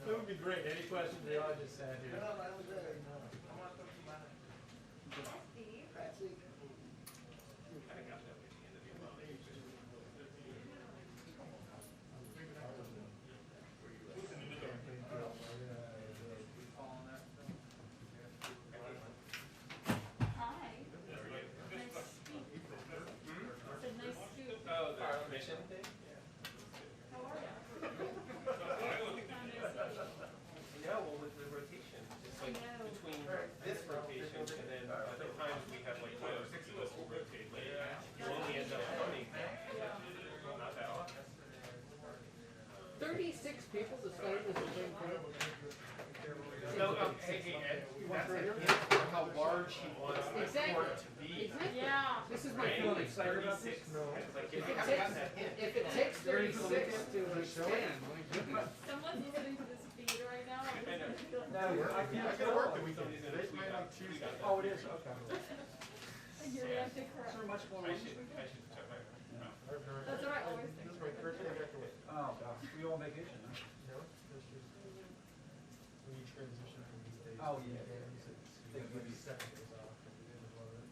That would be great. Any questions? They all just sat here. Sometimes we have like 5 or 6 of us who rotate later. You only end up coming not that often. 36 people decided this was being put. No, hey, Ed, that's a hint of how large he wants the court to be. Exactly. Yeah. This is my feeling. 36. It's like, if you If haven't gotten that hint. it takes 36 to expand, my goodness. Someone's listening to this feed right now. I know. No, I can't. I gotta work the weekend. Oh, it is, okay. You have to correct. much going I should check my. That's what I always think. Oh, gosh. We all vacation, huh? No, that's just when you transition from these days. Oh, yeah. They give you 7 days off at the end of all that.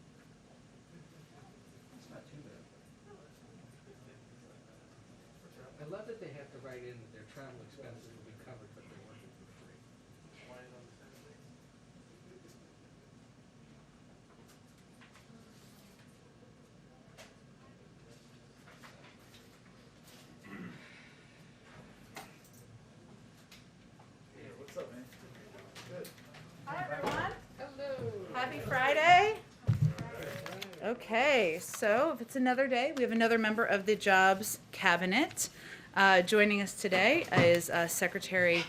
It's not too bad. I love that they have to write in that their travel expenses will be covered, but they're working for free. Why is it on the Saturday? What's up, man? Good. Hi, everyone. Hello. Happy Friday. Okay, so if it's another day, we have another member of the Jobs Cabinet. Joining us today is Secretary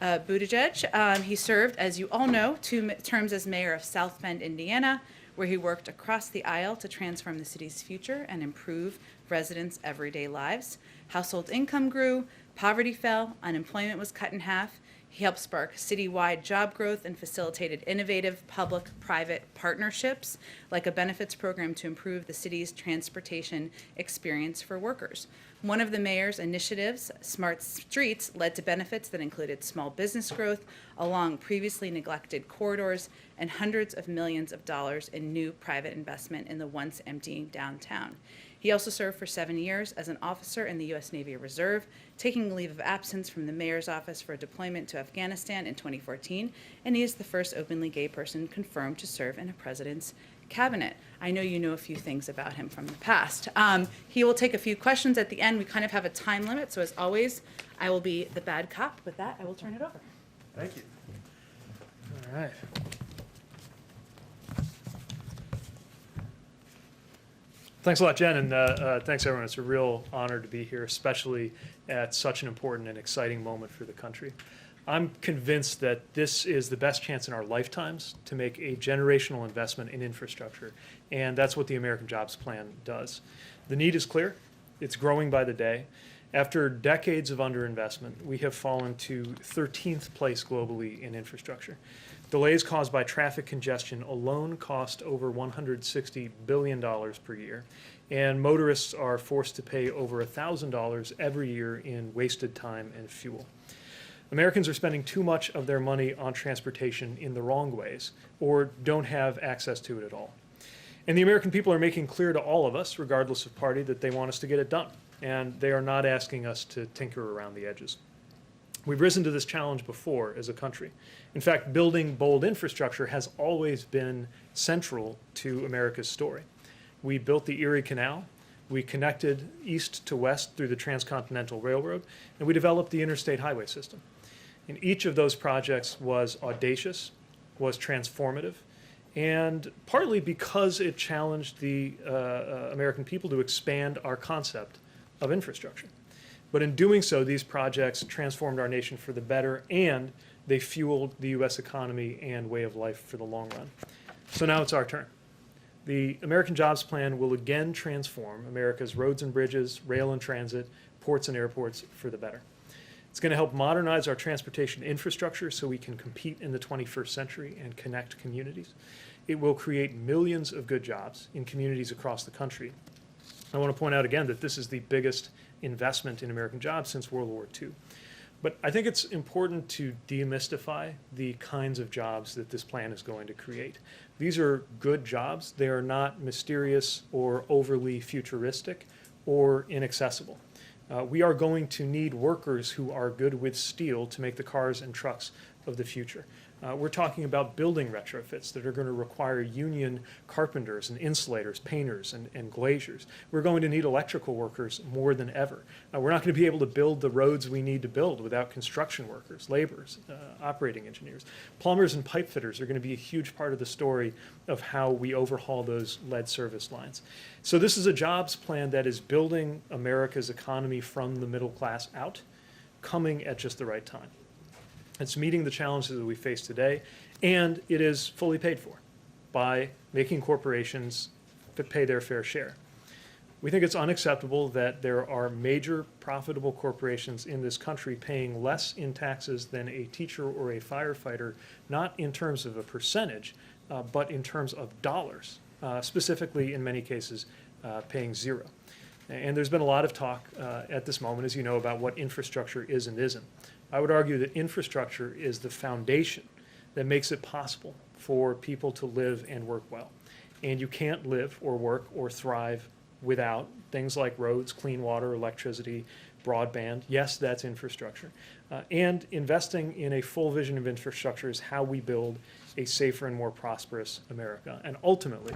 Buttigieg. He served, as you all know, 2 terms as mayor of South Bend, Indiana, where he worked across the aisle to transform the city's future and improve residents' everyday lives. Household income grew, poverty fell, unemployment was cut in half. He helped spark citywide job growth and facilitated innovative public-private partnerships, like a benefits program to improve the city's transportation experience for workers. One of the mayor's initiatives, Smart Streets, led to benefits that included small business growth along previously neglected corridors and hundreds of millions of dollars in new private investment in the once emptying downtown. He also served for 7 years as an officer in the U.S. Navy Reserve, taking a leave of absence from the mayor's office for a deployment to Afghanistan in 2014, and he is the first openly gay person confirmed to serve in a president's cabinet. I know you know a few things about him from the past. He will take a few questions at the end. We kind of have a time limit, so as always, I will be the bad cop. With that, I will turn it over. Thank you. All right. Thanks a lot, Jen, and thanks everyone. It's a real honor to be here, especially at such an important and exciting moment for the country. I'm convinced that this is the best chance in our lifetimes to make a generational investment in infrastructure, and that's what the American Jobs Plan does. The need is clear. It's growing by the day. After decades of underinvestment, we have fallen to 13th place globally in infrastructure. Delays caused by traffic congestion alone cost over $160 billion per year, and motorists are forced to pay over $1,000 every year in wasted time and fuel. Americans are spending too much of their money on transportation in the wrong ways, or don't have access to it at all. And the American people are making clear to all of us, regardless of party, that they want us to get it done, and they are not asking us to tinker around the edges. We've risen to this challenge before as a country. In fact, building bold infrastructure has always been central to America's story. We built the Erie Canal, we connected east to west through the Transcontinental Railroad, and we developed the interstate highway system. And each of those projects was audacious, was transformative, and partly because it challenged the American people to expand our concept of infrastructure. But in doing so, these projects transformed our nation for the better, and they fueled the U.S. economy and way of life for the long run. So now it's our turn. The American Jobs Plan will again transform America's roads and bridges, rail and transit, ports and airports for the better. It's going to help modernize our transportation infrastructure so we can compete in the 21st century and connect communities. It will create millions of good jobs in communities across the country. I want to point out again that this is the biggest investment in American jobs since World War II. But I think it's important to demystify the kinds of jobs that this plan is going to create. These are good jobs. They are not mysterious or overly futuristic or inaccessible. We are going to need workers who are good with steel to make the cars and trucks of the future. We're talking about building retrofits that are going to require union carpenters and insulators, painters and glaziers. We're going to need electrical workers more than ever. We're not going to be able to build the roads we need to build without construction workers, laborers, operating engineers. Plumbers and pipe fitters are going to be a huge part of the story of how we overhaul those lead service lines. So this is a jobs plan that is building America's economy from the middle class out, coming at just the right time. It's meeting the challenges that we face today, and it is fully paid for by making corporations pay their fair share. We think it's unacceptable that there are major profitable corporations in this country paying less in taxes than a teacher or a firefighter, not in terms of a percentage, but in terms of dollars, specifically in many cases paying zero. And there's been a lot of talk at this moment, as you know, about what infrastructure is and isn't. I would argue that infrastructure is the foundation that makes it possible for people to live and work well. And you can't live or work or thrive without things like roads, clean water, electricity, broadband. Yes, that's infrastructure. And investing in a full vision of infrastructure is how we build a safer and more prosperous America. And ultimately,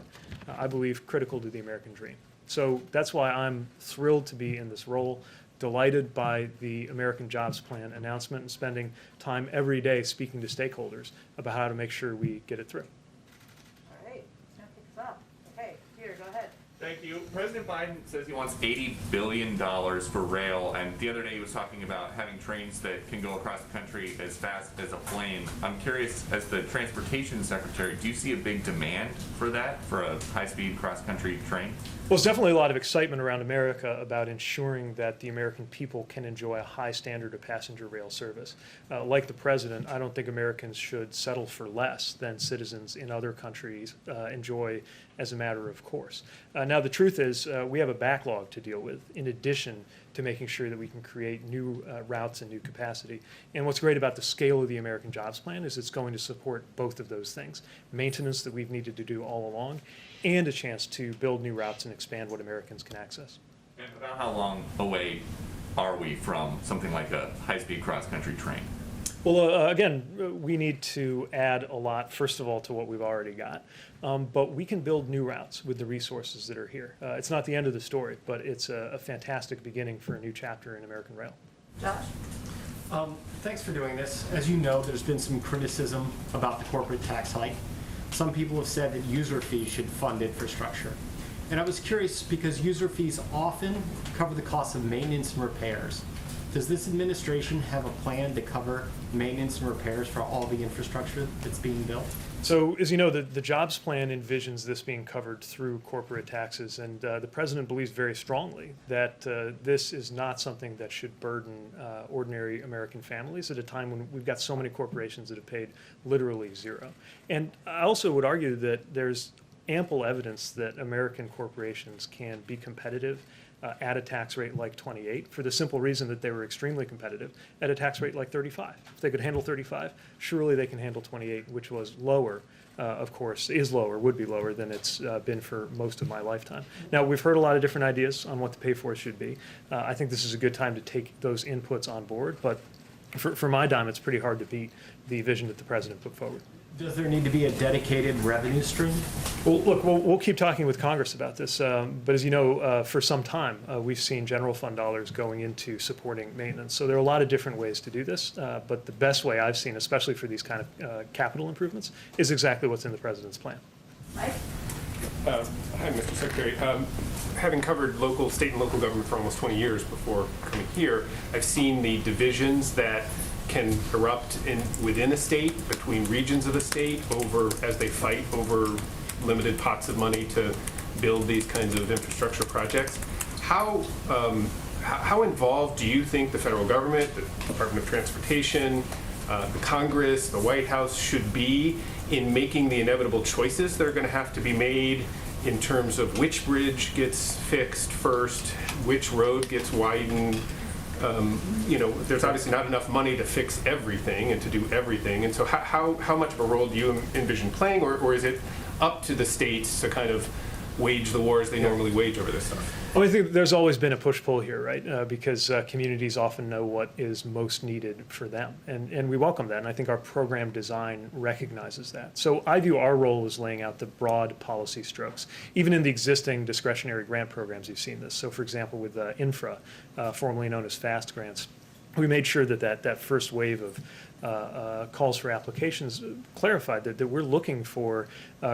I believe, critical to the American dream. So that's why I'm thrilled to be in this role, delighted by the American Jobs Plan announcement, and spending time every day speaking to stakeholders about how to make sure we get it through. All right, who's going to pick us up? Okay, Peter, go ahead. Thank you. President Biden says he wants $80 billion for rail, and the other day he was talking about having trains that can go across the country as fast as a plane. I'm curious, as the transportation secretary, do you see a big demand for that, for a high-speed cross-country train? Well, there's definitely a lot of excitement around America about ensuring that the American people can enjoy a high standard of passenger rail service. Like the president, I don't think Americans should settle for less than citizens in other countries enjoy as a matter of course. Now, the truth is we have a backlog to deal with in addition to making sure that we can create new routes and new capacity. And what's great about the scale of the American Jobs Plan is it's going to support both of those things, maintenance that we've needed to do all along, and a chance to build new routes and expand what Americans can access. And about how long away are we from something like a high-speed cross-country train? Well, again, we need to add a lot, first of all, to what we've already got. But we can build new routes with the resources that are here. It's not the end of the story, but it's a fantastic beginning for a new chapter in American rail. Josh? Thanks for doing this. As you know, there's been some criticism about the corporate tax hike. Some people have said that user fees should fund infrastructure. And I was curious because user fees often cover the cost of maintenance and repairs. Does this administration have a plan to cover maintenance and repairs for all the infrastructure that's being built? So, as you know, the jobs plan envisions this being covered through corporate taxes, and the president believes very strongly that this is not something that should burden ordinary American families at a time when we've got so many corporations that have paid literally zero. And I also would argue that there's ample evidence that American corporations can be competitive at a tax rate like 28 for the simple reason that they were extremely competitive at a tax rate like 35. If they could handle 35, surely they can handle 28, which was lower, of course, is lower, would be lower than it's been for most of my lifetime. Now, we've heard a lot of different ideas on what the pay for should be. I think this is a good time to take those inputs on board, but for my dime, it's pretty hard to beat the vision that the president put forward. Does there need to be a dedicated revenue stream? Well, look, we'll keep talking with Congress about this, but as you know, for some time, we've seen general fund dollars going into supporting maintenance. So there are a lot of different ways to do this, but the best way I've seen, especially for these kind of capital improvements, is exactly what's in the president's plan. Mike? Hi, Mr. Secretary. Having covered state and local government for almost 20 years before coming here, I've seen the divisions that can erupt within a state, between regions of the state, as they fight over limited pots of money to build these kinds of infrastructure projects. How involved do you think the federal government, the Department of Transportation, the Congress, the White House should be in making the inevitable choices that are going to have to be made in terms of which bridge gets fixed first, which road gets widened. There's obviously not enough money to fix everything and to do everything. And so how much of a role do you envision playing, or is it up to the states to kind of wage the wars they normally wage over this stuff? Well, I think there's always been a push-pull here, right? Because communities often know what is most needed for them. And we welcome that, and I think our program design recognizes that. So I view our role as laying out the broad policy strokes. Even in the existing discretionary grant programs, you've seen this. So for example, with infra, formerly known as FAST grants, we made sure that first wave of calls for applications clarified that we're looking for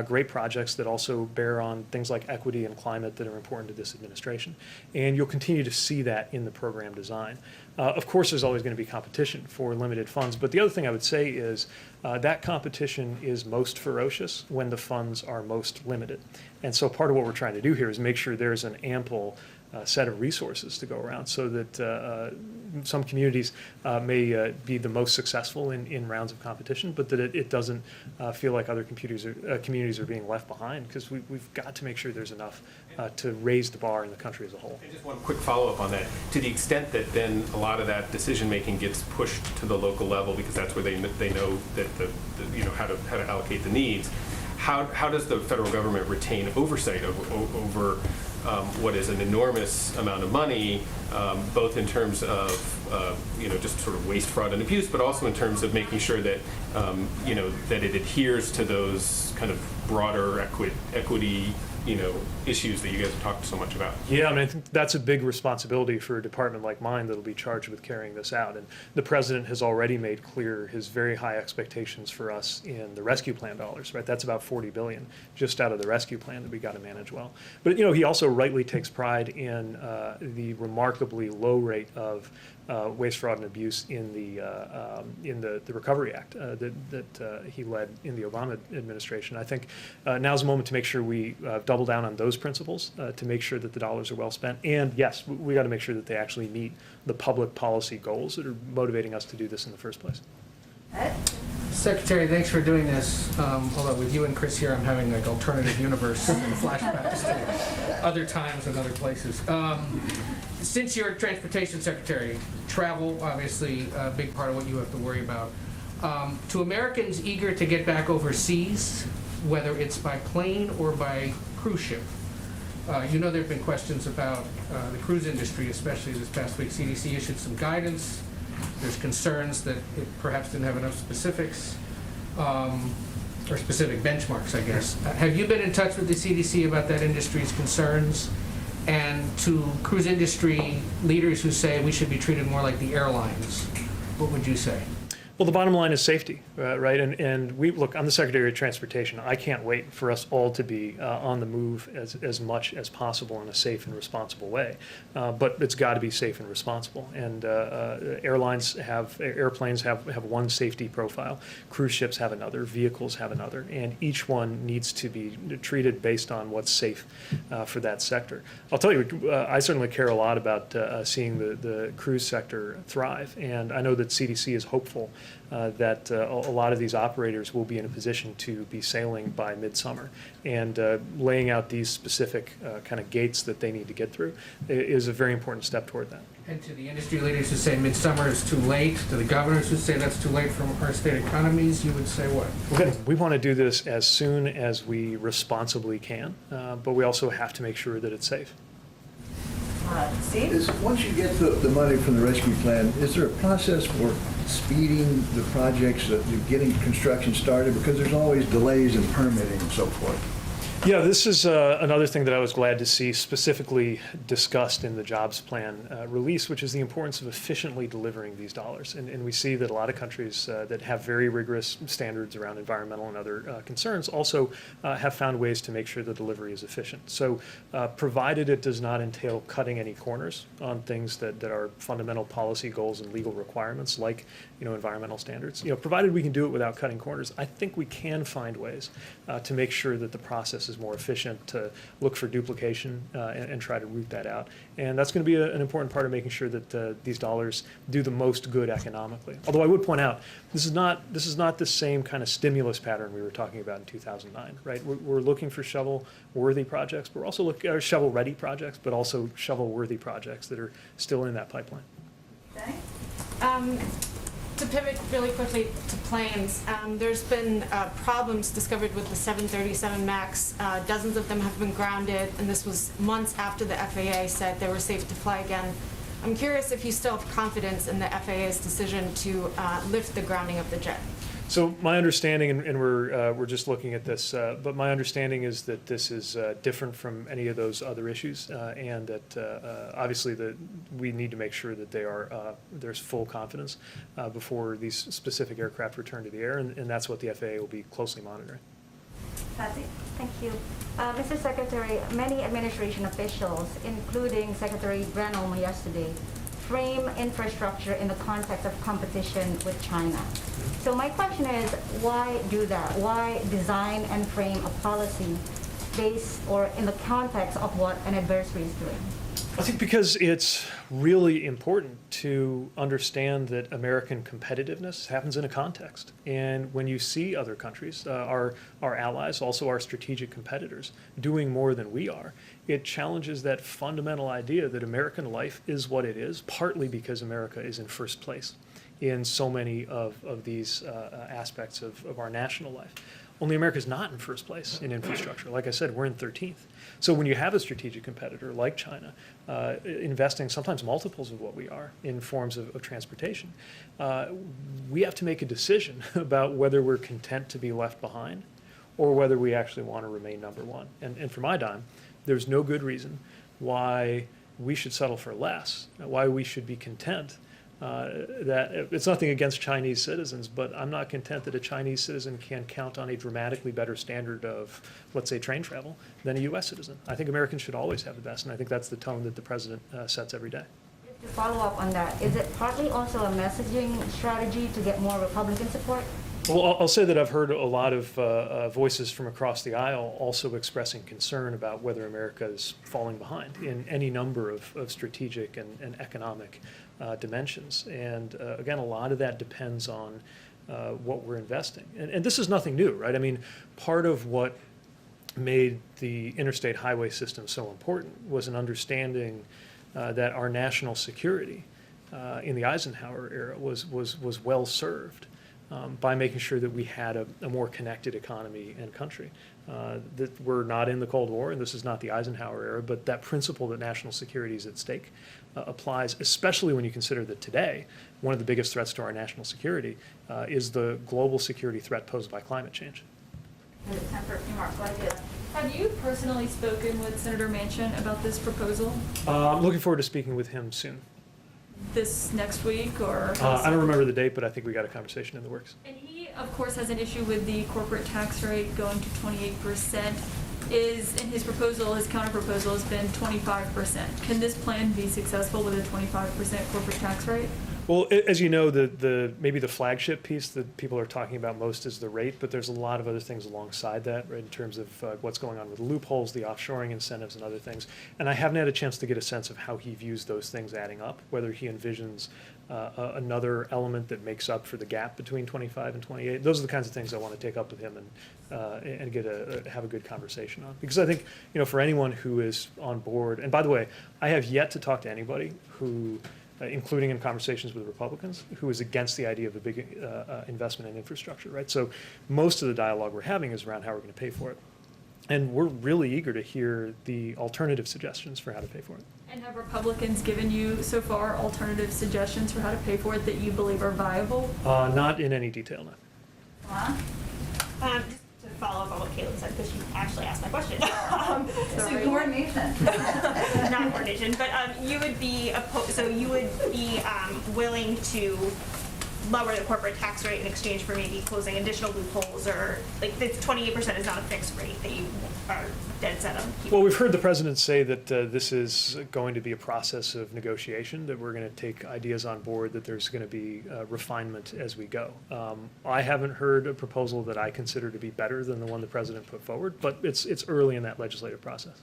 great projects that also bear on things like equity and climate that are important to this administration. And you'll continue to see that in the program design. Of course, there's always going to be competition for limited funds, but the other thing I would say is that competition is most ferocious when the funds are most limited. And so part of what we're trying to do here is make sure there's an ample set of resources to go around, so that some communities may be the most successful in rounds of competition, but that it doesn't feel like other communities are being left behind, because we've got to make sure there's enough to raise the bar in the country as a whole. And just one quick follow-up on that. To the extent that then a lot of that decision-making gets pushed to the local level, because that's where they know that how to allocate the needs, how does the federal government retain oversight over what is an enormous amount of money, both in terms of just sort of waste, fraud, and abuse, but also in terms of making sure that that it adheres to those kind of broader equity issues that you guys have talked so much about? Yeah, I mean, I think that's a big responsibility for a department like mine that'll be charged with carrying this out. And the president has already made clear his very high expectations for us in the rescue plan dollars, right? That's about $40 billion just out of the rescue plan that we got to manage well. But, he also rightly takes pride in the remarkably low rate of waste, fraud, and abuse in the Recovery Act that he led in the Obama administration. I think now's the moment to make sure we double down on those principles to make sure that the dollars are well spent. And yes, we got to make sure that they actually meet the public policy goals that are motivating us to do this in the first place. Secretary, thanks for doing this. Although with you and Chris here, I'm having like alternative universe and flashbacks to other times and other places. Since you're Transportation Secretary, travel, obviously, a big part of what you have to worry about. To Americans eager to get back overseas, whether it's by plane or by cruise ship, there have been questions about the cruise industry, especially this past week. CDC issued some guidance. There's concerns that it perhaps didn't have enough specifics, or specific benchmarks, I guess. Have you been in touch with the CDC about that industry's concerns? And to cruise industry leaders who say we should be treated more like the airlines, what would you say? Well, the bottom line is safety, right? And look, I'm the Secretary of Transportation. I can't wait for us all to be on the move as much as possible in a safe and responsible way. But it's got to be safe and responsible. And airplanes have one safety profile. Cruise ships have another. Vehicles have another. And each one needs to be treated based on what's safe for that sector. I'll tell you, I certainly care a lot about seeing the cruise sector thrive. And I know that CDC is hopeful that a lot of these operators will be in a position to be sailing by midsummer, and laying out these specific kind of gates that they need to get through is a very important step toward that. And to the industry leaders who say midsummer is too late, to the governors who say that's too late for our state economies, you would say what? We want to do this as soon as we responsibly can, but we also have to make sure that it's safe. Steve? Once you get the money from the rescue plan, is there a process for speeding the projects, getting construction started? Because there's always delays in permitting and so forth. Yeah, this is another thing that I was glad to see specifically discussed in the jobs plan release, which is the importance of efficiently delivering these dollars. And we see that a lot of countries that have very rigorous standards around environmental and other concerns also have found ways to make sure the delivery is efficient. So provided it does not entail cutting any corners on things that are fundamental policy goals and legal requirements like environmental standards, provided we can do it without cutting corners, I think we can find ways to make sure that the process process is more efficient, to look for duplication and try to root that out. And that's going to be an important part of making sure that these dollars do the most good economically. Although I would point out, this is not the same kind of stimulus pattern we were talking about in 2009, right? We're looking for shovel-worthy projects, but we're also looking at shovel-ready projects, but also shovel-worthy projects that are still in that pipeline. Okay. To pivot really quickly to planes, there's been problems discovered with the 737 MAX. Dozens of them have been grounded, and this was months after the FAA said they were safe to fly again. I'm curious if you still have confidence in the FAA's decision to lift the grounding of the jet. So my understanding, and we're just looking at this, but my understanding is that this is different from any of those other issues, and that obviously we need to make sure that there's full confidence before these specific aircraft return to the air, and that's what the FAA will be closely monitoring. Psaki? Thank you. Mr. Secretary, many administration officials, including Secretary Granholm yesterday, frame infrastructure in the context of competition with China. So my question is, why do that? Why design and frame a policy based or in the context of what an adversary is doing? I think because it's really important to understand that American competitiveness happens in a context. And when you see other countries, our allies, also our strategic competitors, doing more than we are, it challenges that fundamental idea that American life is what it is, partly because America is in first place in so many of these aspects of our national life. Only America's not in first place in infrastructure. Like I said, we're in 13th. So when you have a strategic competitor like China investing sometimes multiples of what we are in forms of transportation, we have to make a decision about whether we're content to be left behind or whether we actually want to remain number one. And for my dime, there's no good reason why we should settle for less, why we should be content. That it's nothing against Chinese citizens, but I'm not content that a Chinese citizen can count on a dramatically better standard of, let's say, train travel than a U.S. citizen. I think Americans should always have the best, and I think that's the tone that the president sets every day. To follow up on that, is it partly also a messaging strategy to get more Republican support? Well, I'll say that I've heard a lot of voices from across the aisle also expressing concern about whether America is falling behind in any number of strategic and economic dimensions. And again, a lot of that depends on what we're investing. And this is nothing new, right? I mean, part of what made the interstate highway system so important was an understanding that our national security in the Eisenhower era was well served by making sure that we had a more connected economy and country. That we're not in the Cold War, and this is not the Eisenhower era, but that principle that national security is at stake applies, especially when you consider that today, one of the biggest threats to our national security is the global security threat posed by climate change. Time for a few more. Go ahead. Have you personally spoken with Senator Manchin about this proposal I'm looking forward to speaking with him soon. this next week, or? I don't remember the date, but I think we got a conversation in the works. And he, of course, has an issue with the corporate tax rate going to 28%. Is, in his proposal, his counter-proposal has been 25%. Can this plan be successful with a 25% corporate tax rate? Well, as you know, maybe the flagship piece that people are talking about most is the rate, but there's a lot of other things alongside that, right, in terms of what's going on with loopholes, the offshoring incentives, and other things. And I haven't had a chance to get a sense of how he views those things adding up, whether he envisions another element that makes up for the gap between 25 and 28. Those are the kinds of things I want to take up with him and have a good conversation on. Because I think, for anyone who is on board, and by the way, I have yet to talk to anybody who, including in conversations with Republicans, who is against the idea of a big investment in infrastructure, right? So most of the dialogue we're having is around how we're going to pay for it. And we're really eager to hear the alternative suggestions for how to pay for it. And have Republicans given you, so far, alternative suggestions for how to pay for it that you believe are viable? Not in any detail, no. Just to follow up on what Caitlin said, because she actually asked my question. So coordination. Not coordination, but you would be willing to lower the corporate tax rate in exchange for maybe closing additional loopholes, or like the 28% is not a fixed rate that you are dead set on keeping. Well, we've heard the president say that this is going to be a process of negotiation, that we're going to take ideas on board, that there's going to be refinement as we go. I haven't heard a proposal that I consider to be better than the one the president put forward, but it's early in that legislative process.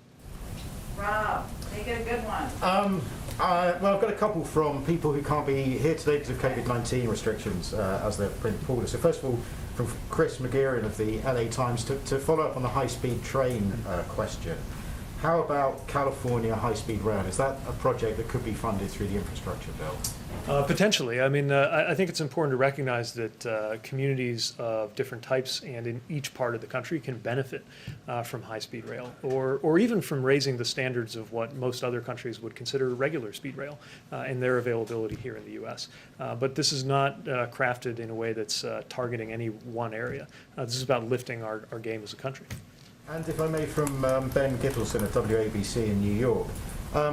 Rob, make it a good one. Well, I've got a couple from people who can't be here today because of COVID-19 restrictions, as they've been pulled. So first of all, from Chris McGeeran of the LA Times, to follow up on the high-speed train question. How about California high-speed rail? Is that a project that could be funded through the infrastructure bill? Potentially. I mean, I think it's important to recognize that communities of different types and in each part of the country can benefit from high-speed rail, or even from raising the standards of what most other countries would consider regular speed rail and their availability here in the U.S. But this is not crafted in a way that's targeting any one area. This is about lifting our game as a country. And if I may, from Ben Gittleson of WABC in New York.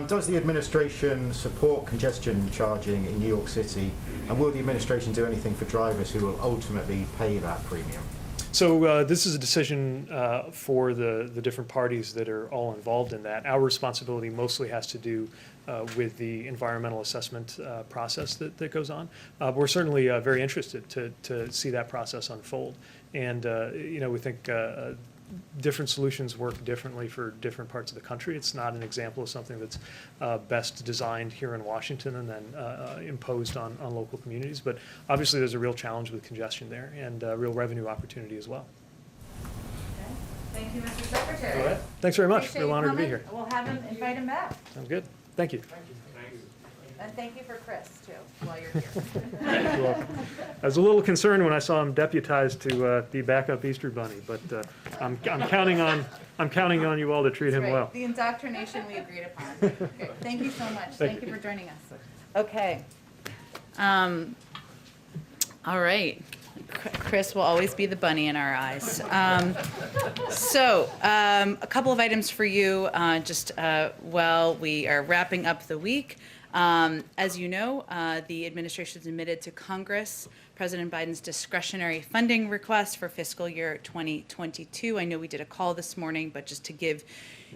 Does the administration support congestion charging in New York City, and will the administration do anything for drivers who will ultimately pay that premium? So this is a decision for the different parties that are all involved in that. Our responsibility mostly has to do with the environmental assessment process that goes on. We're certainly very interested to see that process unfold. And, we think different solutions work differently for different parts of the country. It's not an example of something that's best designed here in Washington and then imposed on local communities. But obviously there's a real challenge with congestion there and a real revenue opportunity as well. Okay. Thank you, Mr. Secretary. All right. Thanks very much. Appreciate Real you honored to be coming. here. We'll have him, invite him back. Sounds good. Thank you. And thank you for Chris, too, while you're here. You're welcome. I was a little concerned when I saw him deputized to be backup Easter Bunny, but I'm counting on you all to treat him Right. well. The indoctrination we agreed upon. Okay. Thank you so much. Thank you for joining us. Okay. All right. Chris will always be the bunny in our eyes. A couple of items for you while we are wrapping up the week. As you know, the administration submitted to Congress President Biden's discretionary funding request for fiscal year 2022. I know we did a call this morning, but just to give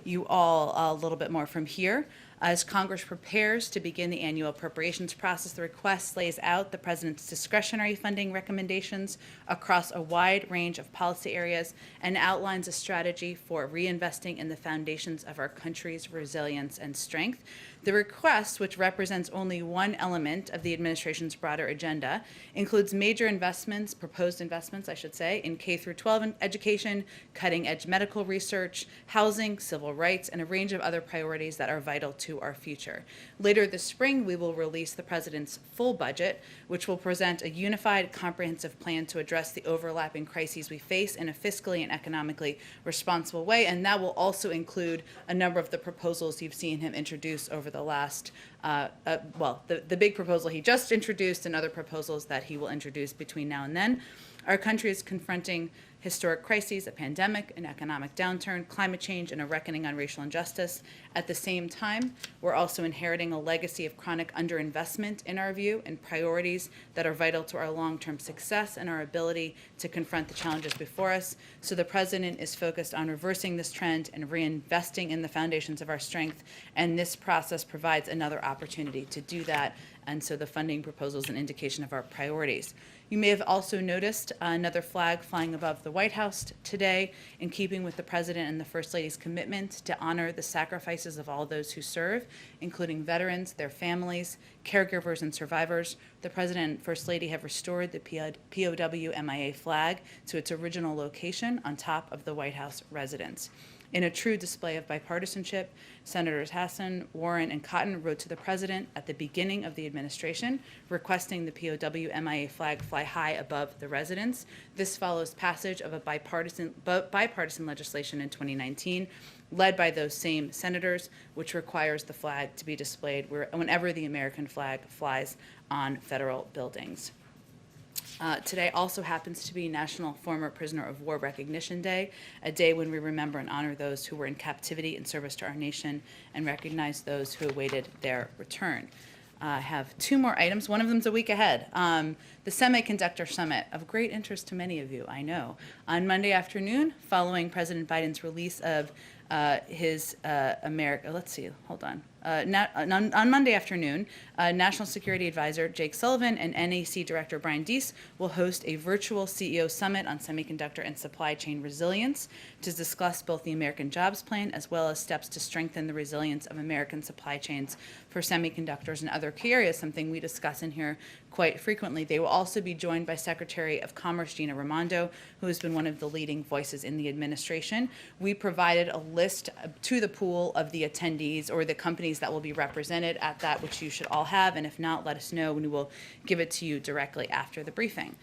you all a little bit more from here. As Congress prepares to begin the annual appropriations process, the request lays out the president's discretionary funding recommendations across a wide range of policy areas and outlines a strategy for reinvesting in the foundations of our country's resilience and strength. The request, which represents only one element of the administration's broader agenda, includes major investments, proposed investments, I should say, in K-12 education, cutting-edge medical research, housing, civil rights, and a range of other priorities that are vital to our future. Later this spring, we will release the president's full budget, which will present a unified, comprehensive plan to address the overlapping crises we face in a fiscally and economically responsible way, and that will also include a number of the proposals you've seen him introduce over the last, the big proposal he just introduced and other proposals that he will introduce between now and then. Our country is confronting historic crises, a pandemic, an economic downturn, climate change, and a reckoning on racial injustice. At the same time, we're also inheriting a legacy of chronic underinvestment, in our view, and priorities that are vital to our long-term success and our ability to confront the challenges before us. So the president is focused on reversing this trend and reinvesting in the foundations of our strength, and this process provides another opportunity to do that. And so the funding proposal is an indication of our priorities. You may have also noticed another flag flying above the White House today, in keeping with the President and the First Lady's commitment to honor the sacrifices of all those who serve, including veterans, their families, caregivers, and survivors. The President and First Lady have restored the POW MIA flag to its original location on top of the White House residence. In a true display of bipartisanship, Senators Hassan, Warren, and Cotton wrote to the president at the beginning of the administration, requesting the POW MIA flag fly high above the residence. This follows passage of a bipartisan legislation in 2019, led by those same senators, which requires the flag to be displayed whenever the American flag flies on federal buildings. Today also happens to be National Former Prisoner of War Recognition Day, a day when we remember and honor those who were in captivity in service to our nation and recognize those who awaited their return. I have two more items. One of them's a week ahead. The Semiconductor Summit, of great interest to many of you, I know. On Monday afternoon, following President Biden's release of his America, let's see, hold on. On Monday afternoon, National Security Advisor Jake Sullivan and NAC Director Brian Deese will host a virtual CEO summit on semiconductor and supply chain resilience to discuss both the American Jobs Plan as well as steps to strengthen the resilience of American supply chains for semiconductors and other key areas, something we discuss in here quite frequently. They will also be joined by Secretary of Commerce Gina Raimondo, who has been one of the leading voices in the administration. We provided a list to the pool of the attendees or the companies that will be represented at that, which you should all have, and if not, let us know and we will give it to you directly after the briefing.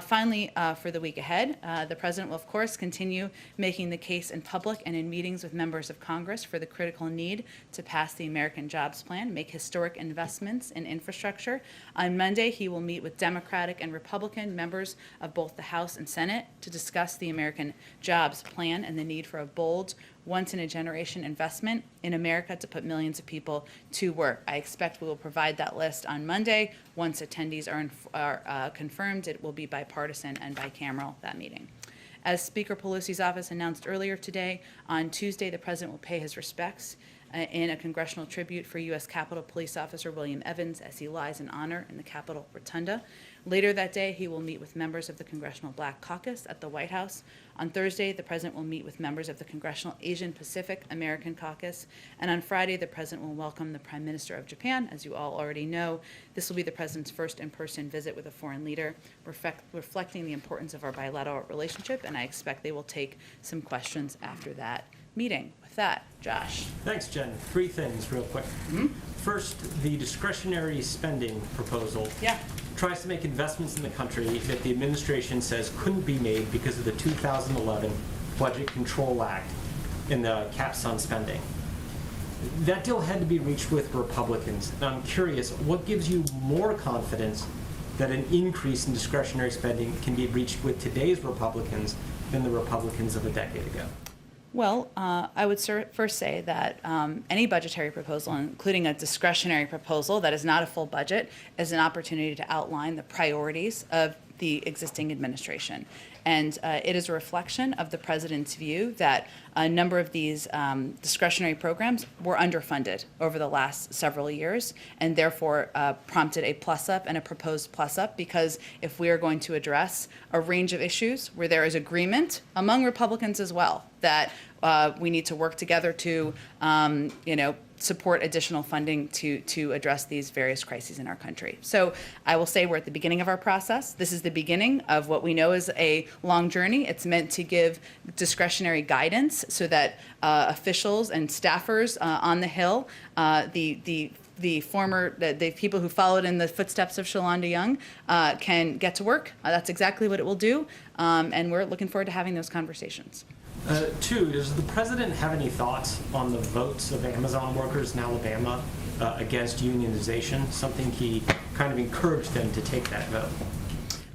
Finally, for the week ahead, the President will, of course, continue making the case in public and in meetings with members of Congress for the critical need to pass the American Jobs Plan, make historic investments in infrastructure. On Monday, he will meet with Democratic and Republican members of both the House and Senate to discuss the American Jobs Plan and the need for a bold, once-in-a-generation investment in America to put millions of people to work. I expect we will provide that list on Monday. Once attendees are confirmed, it will be bipartisan and bicameral, that meeting. As Speaker Pelosi's office announced earlier today, on Tuesday, the President will pay his respects in a congressional tribute for U.S. Capitol Police Officer William Evans as he lies in honor in the Capitol Rotunda. Later that day, he will meet with members of the Congressional Black Caucus at the White House. On Thursday, the President will meet with members of the Congressional Asian Pacific American Caucus. And on Friday, the President will welcome the Prime Minister of Japan. As you all already know, this will be the President's first in-person visit with a foreign leader, reflecting the importance of our bilateral relationship, and I expect they will take some questions after that meeting. With that, Josh. Thanks, Jen. Three things real quick. First, the discretionary spending proposal Yeah. tries to make investments in the country that the administration says couldn't be made because of the 2011 Budget Control Act and the caps on spending. That deal had to be reached with Republicans. And I'm curious, what gives you more confidence that an increase in discretionary spending can be reached with today's Republicans than the Republicans of a decade ago? Well, I would first say that any budgetary proposal, including a discretionary proposal that is not a full budget, is an opportunity to outline the priorities of the existing administration. And it is a reflection of the President's view that a number of these discretionary programs were underfunded over the last several years, and therefore prompted a plus-up and a proposed plus-up, because if we are going to address a range of issues where there is agreement among Republicans as well that we need to work together to, support additional funding to address these various crises in our country. So I will say we're at the beginning of our process. This is the beginning of what we know is a long journey. It's meant to give discretionary guidance so that officials and staffers on the Hill, the people who followed in the footsteps of Shalonda Young can get to work. That's exactly what it will do, and we're looking forward to having those conversations. Two, does the President have any thoughts on the votes of Amazon workers in Alabama against unionization, something he kind of encouraged them to take that vote?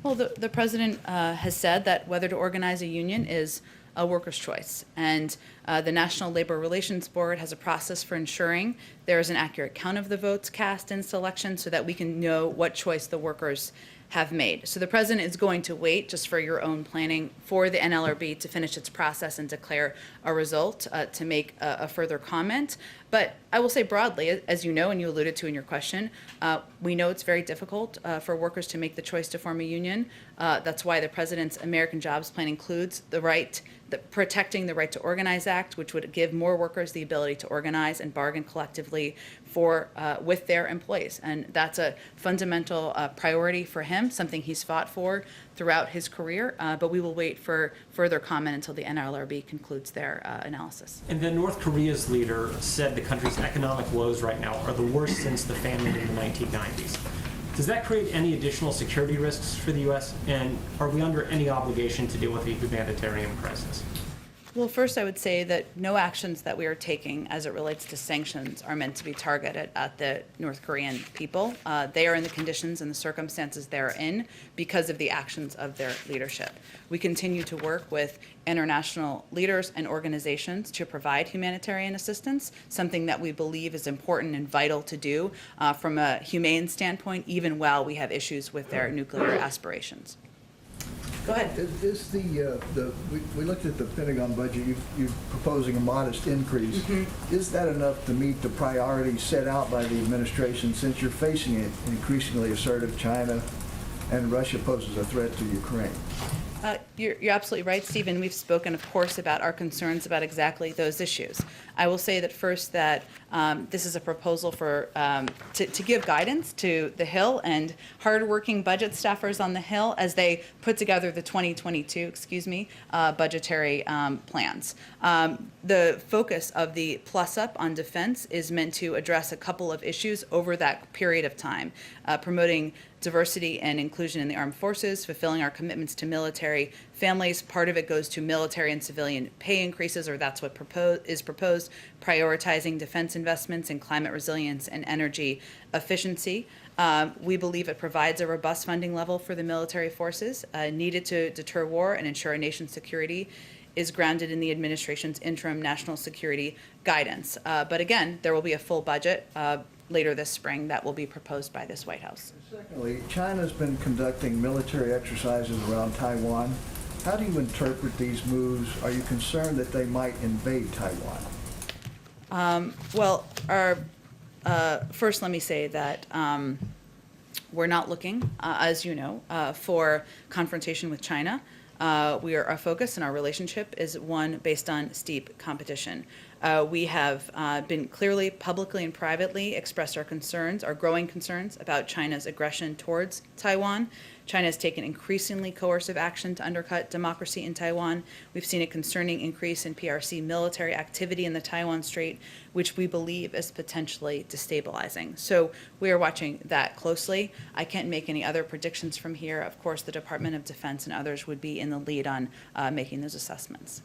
Well, the President has said that whether to organize a union is a worker's choice. And the National Labor Relations Board has a process for ensuring there is an accurate count of the votes cast in selection so that we can know what choice the workers have made. So the President is going to wait, just for your own planning, for the NLRB to finish its process and declare a result to make a further comment. But I will say broadly, as you know and you alluded to in your question, we know it's very difficult for workers to make the choice to form a union. That's why the President's American Jobs Plan includes protecting the Right to Organize Act, which would give more workers the ability to organize and bargain collectively with their employees. And that's a fundamental priority for him, something he's fought for throughout his career. But we will wait for further comment until the NLRB concludes their analysis. And then North Korea's leader said the country's economic woes right now are the worst since the famine in the 1990s. Does that create any additional security risks for the U.S., and are we under any obligation to deal with a humanitarian crisis? Well, first, I would say that no actions that we are taking as it relates to sanctions are meant to be targeted at the North Korean people. They are in the conditions and the circumstances they're in because of the actions of their leadership. We continue to work with international leaders and organizations to provide humanitarian assistance, something that we believe is important and vital to do from a humane standpoint, even while we have issues with their nuclear aspirations. Go ahead. Is we looked at the Pentagon budget, you're proposing a modest increase. Mm-hmm. Is that enough to meet the priorities set out by the administration since you're facing an increasingly assertive China and Russia poses a threat to Ukraine? You're absolutely right, Stephen. We've spoken, of course, about our concerns about exactly those issues. I will say that first that this is a proposal for to give guidance to the Hill and hardworking budget staffers on the Hill as they put together the 2022, budgetary plans. The focus of the plus up on defense is meant to address a couple of issues over that period of time, promoting diversity and inclusion in the armed forces, fulfilling our commitments to military families. Part of it goes to military and civilian pay increases, or that's what is proposed, prioritizing defense investments in climate resilience and energy efficiency. We believe it provides a robust funding level for the military forces needed to deter war and ensure our nation's security is grounded in the administration's interim national security guidance. But again, there will be a full budget later this spring that will be proposed by this White House. Secondly, China's been conducting military exercises around Taiwan. How do you interpret these moves? Are you concerned that they might invade Taiwan? First, let me say that we're not looking, as you know, for confrontation with China. Our focus and our relationship is one based on steep competition. We have been clearly, publicly and privately expressed our concerns, our growing concerns about China's aggression towards Taiwan. China has taken increasingly coercive action to undercut democracy in Taiwan. We've seen a concerning increase in PRC military activity in the Taiwan Strait, which we believe is potentially destabilizing. So we are watching that closely. I can't make any other predictions from here. Of course, the Department of Defense and others would be in the lead on making those assessments.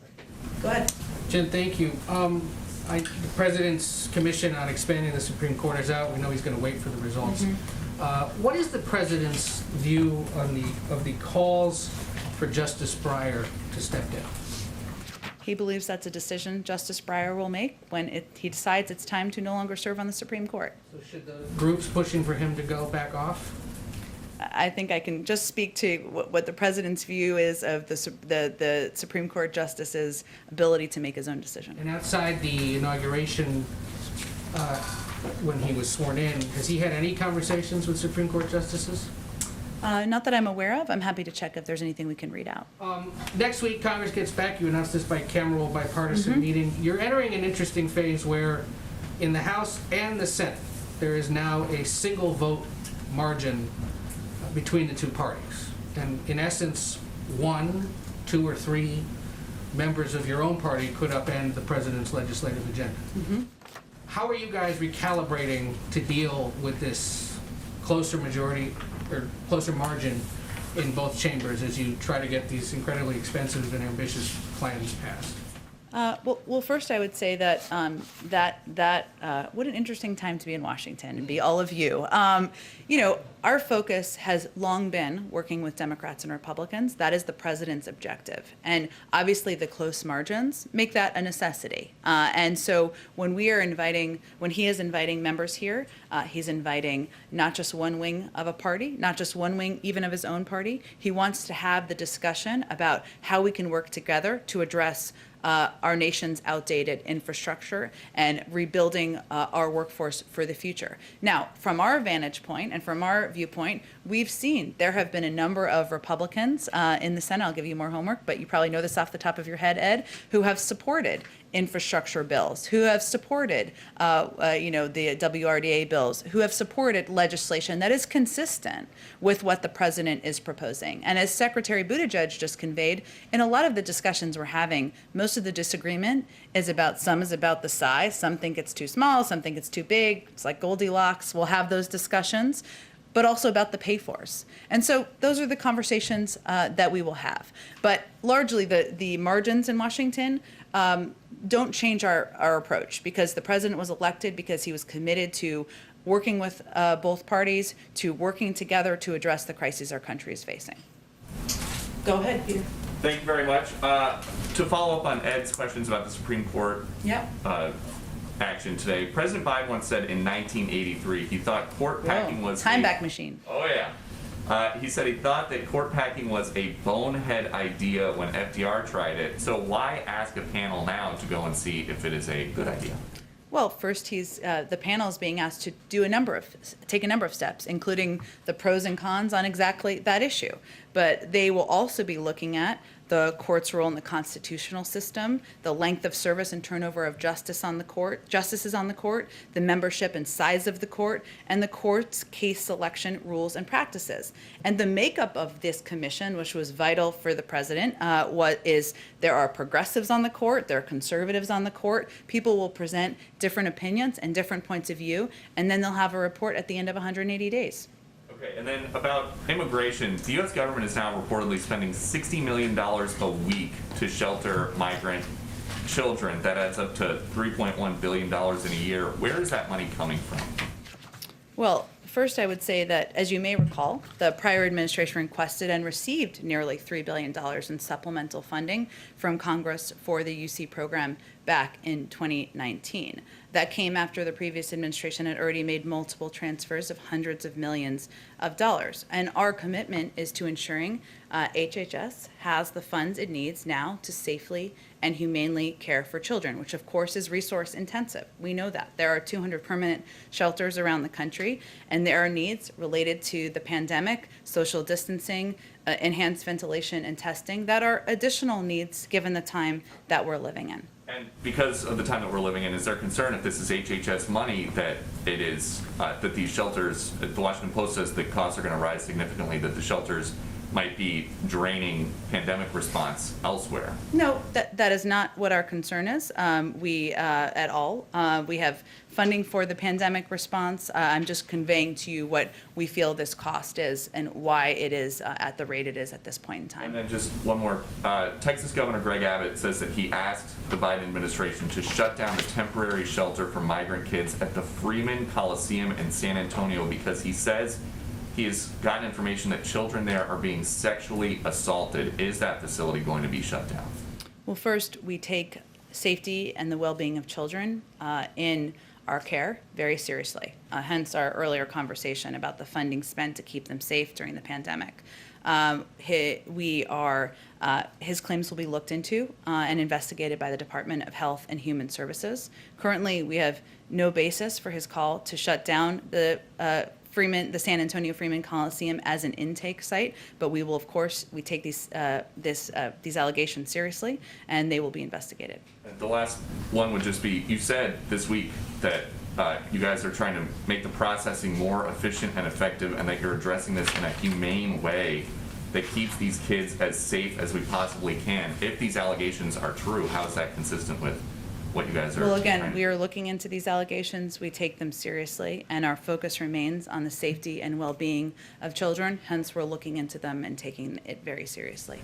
Go ahead. Jen, thank you. The President's commission on expanding the Supreme Court is out. We know he's going to wait for the results. What is the President's view of the calls for Justice Breyer to step down? He believes that's a decision Justice Breyer will make when he decides it's time to no longer serve on the Supreme Court. So should the groups pushing for him to go back off? I think I can just speak to what the President's view is of the Supreme Court Justice's ability to make his own decision. And outside the inauguration, when he was sworn in, has he had any conversations with Supreme Court justices? Not that I'm aware of. I'm happy to check if there's anything we can read out. Next week, Congress gets back. You announced this bicameral bipartisan meeting. You're entering an interesting phase where in the House and the Senate, there is now a single vote margin between the two parties. And in essence, 1, 2, or 3 members of your own party could upend the president's legislative agenda. How are you guys recalibrating to deal with this closer majority or closer margin in both chambers as you try to get these incredibly expensive and ambitious plans passed? Well, first I would say that what an interesting time to be in Washington and be all of you. Our focus has long been working with Democrats and Republicans. That is the president's objective. And obviously the close margins make that a necessity. And so when he is inviting members here, he's inviting not just one wing of a party, not just one wing even of his own party. He wants to have the discussion about how we can work together to address our nation's outdated infrastructure and rebuilding our workforce for the future. Now, from our vantage point and from our viewpoint, we've seen there have been a number of Republicans in the Senate, I'll give you more homework, but you probably know this off the top of your head, Ed, who have supported infrastructure bills, who have supported, the WRDA bills, who have supported legislation that is consistent with what the president is proposing. And as Secretary Buttigieg just conveyed, in a lot of the discussions we're having, most of the disagreement is about the size. Some think it's too small, some think it's too big. It's like Goldilocks. We'll have those discussions, but also about the pay-fors. And so those are the conversations that we will have. But largely the margins in Washington don't change our approach, because the president was elected because he was committed to working with both parties, to working together to address the crises our country is facing. Go ahead, Peter. Thank you very much. To follow up on Ed's questions about the Supreme Court Yep. action today, President Biden once said in 1983 he thought court packing was Time a- back machine. Oh yeah. He said he thought that court packing was a bonehead idea when FDR tried it. So why ask a panel now to go and see if it is a good idea? Well, first, the panel is being asked to take a number of steps, including the pros and cons on exactly that issue. But they will also be looking at the court's role in the constitutional system, the length of service and turnover of justices on the court, the membership and size of the court, and the court's case selection rules and practices. And the makeup of this commission, which was vital for the president, there are progressives on the court, there are conservatives on the court. People will present different opinions and different points of view, and then they'll have a report at the end of 180 days. Okay, and then about immigration, the U.S. government is now reportedly spending $60 million a week to shelter migrant children. That adds up to $3.1 billion in a year. Where is that money coming from? Well, first I would say that, as you may recall, the prior administration requested and received nearly $3 billion in supplemental funding from Congress for the UC program back in 2019. That came after the previous administration had already made multiple transfers of hundreds of millions of dollars. And our commitment is to ensuring HHS has the funds it needs now to safely and humanely care for children, which of course is resource intensive. We know that. There are 200 permanent shelters around the country, and there are needs related to the pandemic, social distancing, enhanced ventilation and testing that are additional needs given the time that we're living in. And because of the time that we're living in, is there concern if this is HHS money that it is, that these shelters, the Washington Post says the costs are going to rise significantly, that the shelters might be draining pandemic response elsewhere? No, that is not what our concern is. We have funding for the pandemic response. I'm just conveying to you what we feel this cost is and why it is at the rate it is at this point in time. And then just one more. Texas Governor Greg Abbott says that he asked the Biden administration to shut down the temporary shelter for migrant kids at the Freeman Coliseum in San Antonio because he says he has gotten information that children there are being sexually assaulted. Is that facility going to be shut down? Well, first, we take safety and the well-being of children in our care very seriously, hence our earlier conversation about the funding spent to keep them safe during the pandemic. His claims will be looked into and investigated by the Department of Health and Human Services. Currently, we have no basis for his call to shut down the San Antonio Freeman Coliseum as an intake site, but we will, of course, we take these allegations seriously, and they will be investigated. And the last one would just be, you said this week that you guys are trying to make the processing more efficient and effective, and that you're addressing this in a humane way that keeps these kids as safe as we possibly can. If these allegations are true, how is that consistent with what you guys are Well, again, trying to we are looking into these allegations. We take them seriously, and our focus remains on the safety and well-being of children. Hence, we're looking into them and taking it very seriously.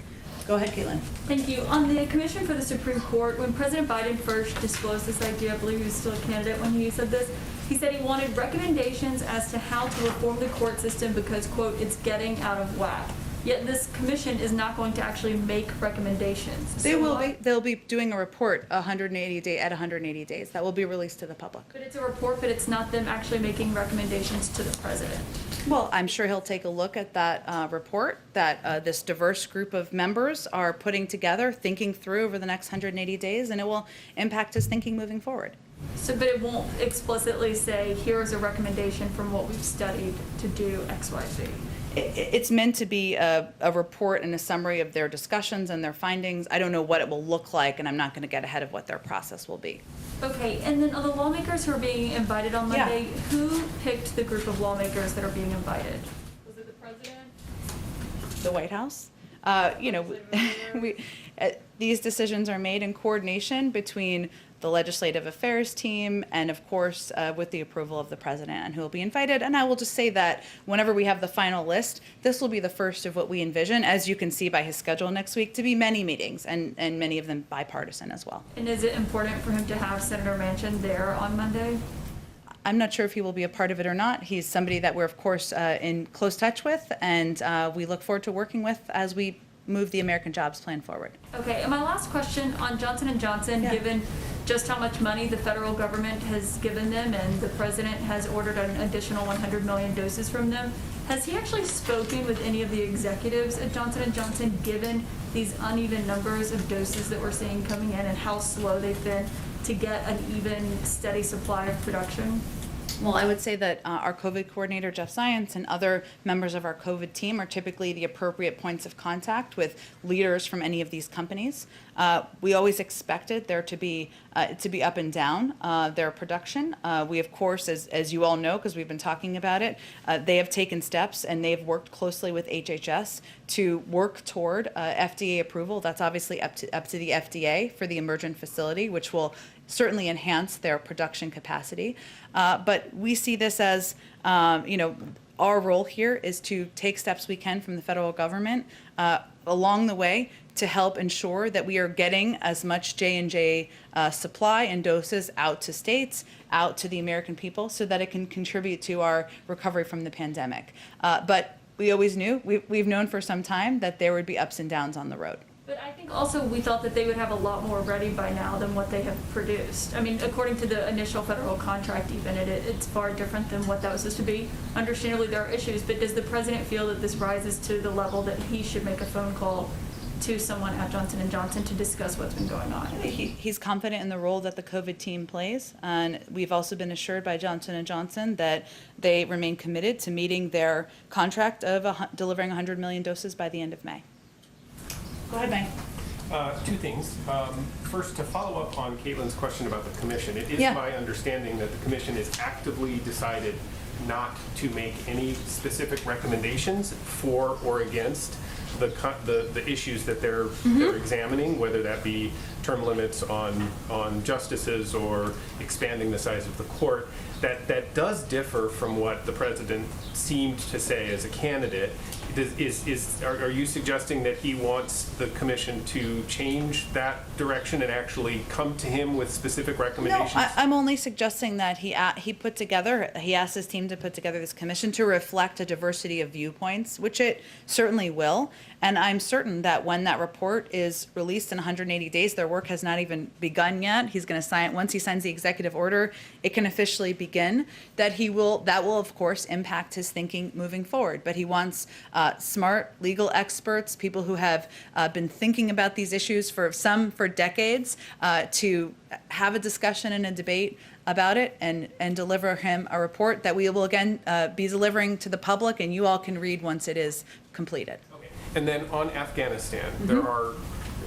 Go ahead, Caitlin. Thank you. On the Commission for the Supreme Court, when President Biden first disclosed this idea, I believe he was still a candidate when he said this, he said he wanted recommendations as to how to reform the court system because, quote, it's getting out of whack. Yet this commission is not going to actually make recommendations. They'll be doing a report 180 days. That will be released to the public. But it's a report, but it's not them actually making recommendations to the president. Well, I'm sure he'll take a look at that report that this diverse group of members are putting together, thinking through over the next 180 days, and it will impact his thinking moving forward. So, but it won't explicitly say, here's a recommendation from what we've studied to do X, Y, Z. It's meant to be a report and a summary of their discussions and their findings. I don't know what it will look like, and I'm not going to get ahead of what their process will be. Okay, and then of the lawmakers who are being invited on Monday, who picked the group of lawmakers that are being invited? Was it the president? The White House? These decisions are made in coordination between the legislative affairs team, and of course, with the approval of the president, and who will be invited. And I will just say that whenever we have the final list, this will be the first of what we envision, as you can see by his schedule next week, to be many meetings, and many of them bipartisan as well. And is it important for him to have Senator Manchin there on Monday? I'm not sure if he will be a part of it or not. He's somebody that we're, of course, in close touch with, and we look forward to working with as we move the American Jobs Plan forward. Okay, and my last question on Johnson & Johnson, Yeah. given just how much money the federal government has given them and the president has ordered an additional 100 million doses from them, has he actually spoken with any of the executives at Johnson & Johnson, given these uneven numbers of doses that we're seeing coming in and how slow they've been to get an even, steady supply of production? Well, I would say that our COVID coordinator, Jeff Science, and other members of our COVID team are typically the appropriate points of contact with leaders from any of these companies. We always expected there to be up and down their production. We, of course, as you all know, because we've been talking about it, they have taken steps and they've worked closely with HHS to work toward FDA approval. That's obviously up to the FDA for the emergent facility, which will certainly enhance their production capacity. But we see this as, our role here is to take steps we can from the federal government along the way to help ensure that we are getting as much J&J supply and doses out to states, out to the American people, so that it can contribute to our recovery from the pandemic. But we always knew, we've known for some time that there would be ups and downs on the road. But I think also we thought that they would have a lot more ready by now than what they have produced. I mean, according to the initial federal contract even, it's far different than what that was supposed to be. Understandably, there are issues, but does the president feel that this rises to the level that he should make a phone call to someone at Johnson & Johnson to discuss what's been going on? He's confident in the role that the COVID team plays, and we've also been assured by Johnson & Johnson that they remain committed to meeting their contract of delivering 100 million doses by the end of May. Go ahead, Mike. Two things. First, to follow up on Caitlin's question about the commission, it is Yeah. my understanding that the commission has actively decided not to make any specific recommendations for or against the issues that they're examining, whether that be term limits on justices or expanding the size of the court. That does differ from what the president seemed to say as a candidate. Are you suggesting that he wants the commission to change that direction and actually come to him with specific recommendations? No, I'm only suggesting that he asked his team to put together this commission to reflect a diversity of viewpoints, which it certainly will. And I'm certain that when that report is released in 180 days, their work has not even begun yet. He's going to sign, once he signs the executive order, it can officially begin. That will of course impact his thinking moving forward. But he wants smart legal experts, people who have been thinking about these issues for decades, to have a discussion and a debate about it and deliver him a report that we will again be delivering to the public, and you all can read once it is completed. And then on Afghanistan, there are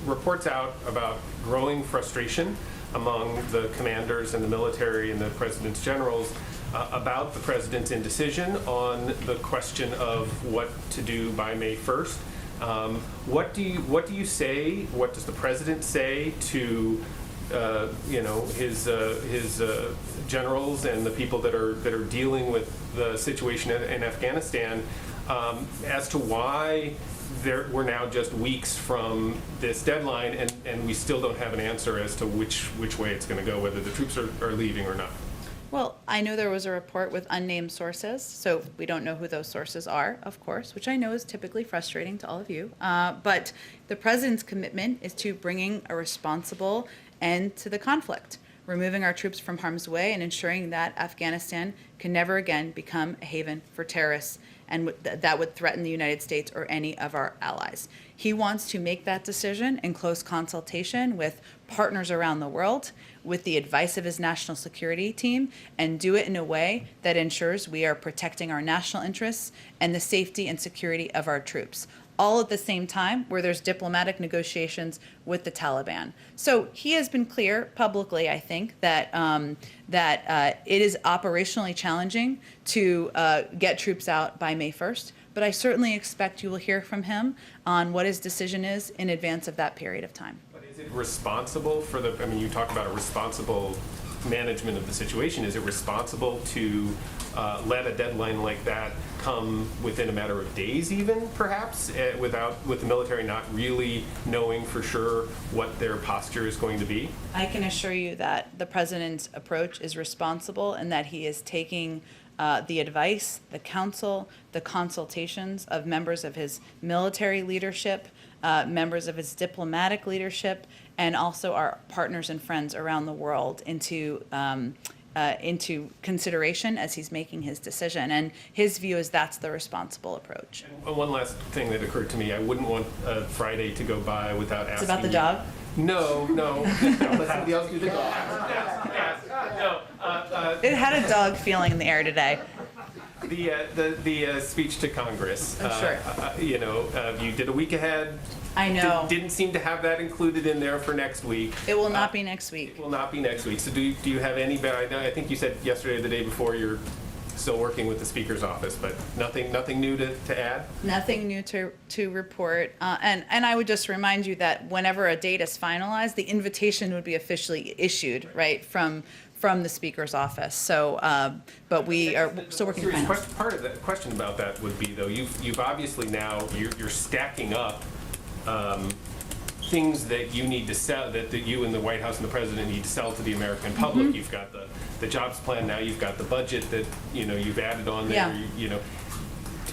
reports out about growing frustration among the commanders and the military and the president's generals about the president's indecision on the question of what to do by May 1st. What do you say? What does the president say to his generals and the people that are dealing with the situation in Afghanistan as to why we're now just weeks from this deadline and we still don't have an answer as to which way it's going to go, whether the troops are leaving or not? Well, I know there was a report with unnamed sources, so we don't know who those sources are, of course, which I know is typically frustrating to all of you. But the president's commitment is to bringing a responsible end to the conflict, removing our troops from harm's way and ensuring that Afghanistan can never again become a haven for terrorists, and that would threaten the United States or any of our allies. He wants to make that decision in close consultation with partners around the world, with the advice of his national security team, and do it in a way that ensures we are protecting our national interests and the safety and security of our troops, all at the same time where there's diplomatic negotiations with the Taliban. So he has been clear publicly, I think, that it is operationally challenging to get troops out by May 1st, but I certainly expect you will hear from him on what his decision is in advance of that period of time. But Is it responsible for the, I mean, you talk about a responsible management of the situation. Is it responsible to let a deadline like that come within a matter of days even, perhaps, with the military not really knowing for sure what their posture is going to be? I can assure you that the president's approach is responsible and that he is taking the advice, the counsel, the consultations of members of his military leadership, members of his diplomatic leadership, and also our partners and friends around the world into consideration as he's making his decision. And his view is that's the responsible approach. And one last thing that occurred to me, I wouldn't want Friday to go by without asking. It's about the you- dog? No. Let somebody else do the dog. No. It had a dog feeling in the air today. The speech to Congress. Sure. You did a week ahead. I know. Didn't seem to have that included in there for next week. It will not be next week. It will not be next week. So do you have any? I think you said yesterday or the day before you're still working with the Speaker's office, but nothing new to add? Nothing new to report. And I would just remind you that whenever a date is finalized, the invitation would be officially issued, right, from the Speaker's office. So, but we are still working. Part of the question about that would be, though, you've obviously now you're stacking up things that you need to sell, that you and the White House and the President need to sell to the American public. You've got the jobs plan now. You've got the budget that you've added on there. Yeah.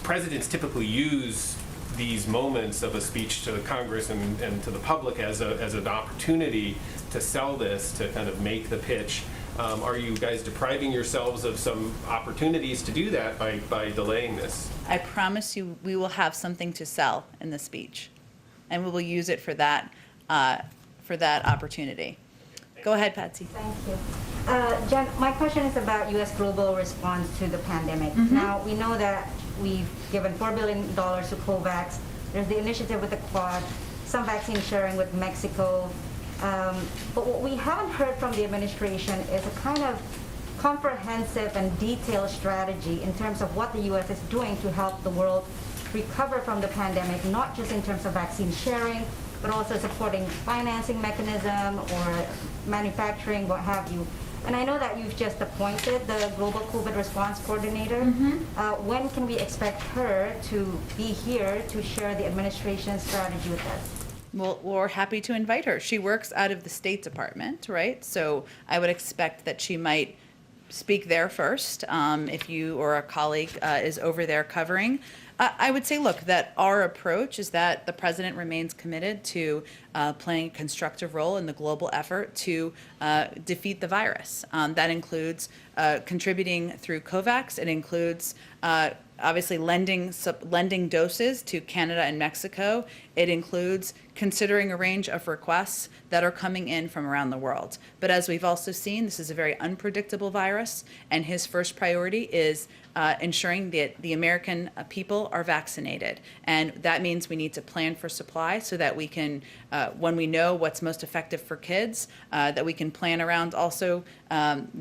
Presidents typically use these moments of a speech to the Congress and to the public as an opportunity to sell this, to kind of make the pitch. Are you guys depriving yourselves of some opportunities to do that by delaying this? I promise you, we will have something to sell in the speech, and we will use it for that opportunity. Go ahead, Patsy. Thank you. Jen, my question is about U.S. global response to the pandemic. Now, we know that we've given $4 billion to COVAX. There's the initiative with the Quad, some vaccine sharing with Mexico. But what we haven't heard from the administration is a kind of comprehensive and detailed strategy in terms of what the U.S. is doing to help the world recover from the pandemic, not just in terms of vaccine sharing, but also supporting financing mechanism or manufacturing, what have you. And I know that you've just appointed the Global COVID Response Coordinator. When can we expect her to be here to share the administration's strategy with us? Well, we're happy to invite her. She works out of the State Department, right? So I would expect that she might speak there first, if you or a colleague is over there covering. I would say, look, that our approach is that the president remains committed to playing a constructive role in the global effort to defeat the virus. That includes contributing through COVAX. It includes obviously lending doses to Canada and Mexico. It includes considering a range of requests that are coming in from around the world. But as we've also seen, this is a very unpredictable virus, and his first priority is ensuring that the American people are vaccinated. And that means we need to plan for supply so that we can, when we know what's most effective for kids, that we can plan around also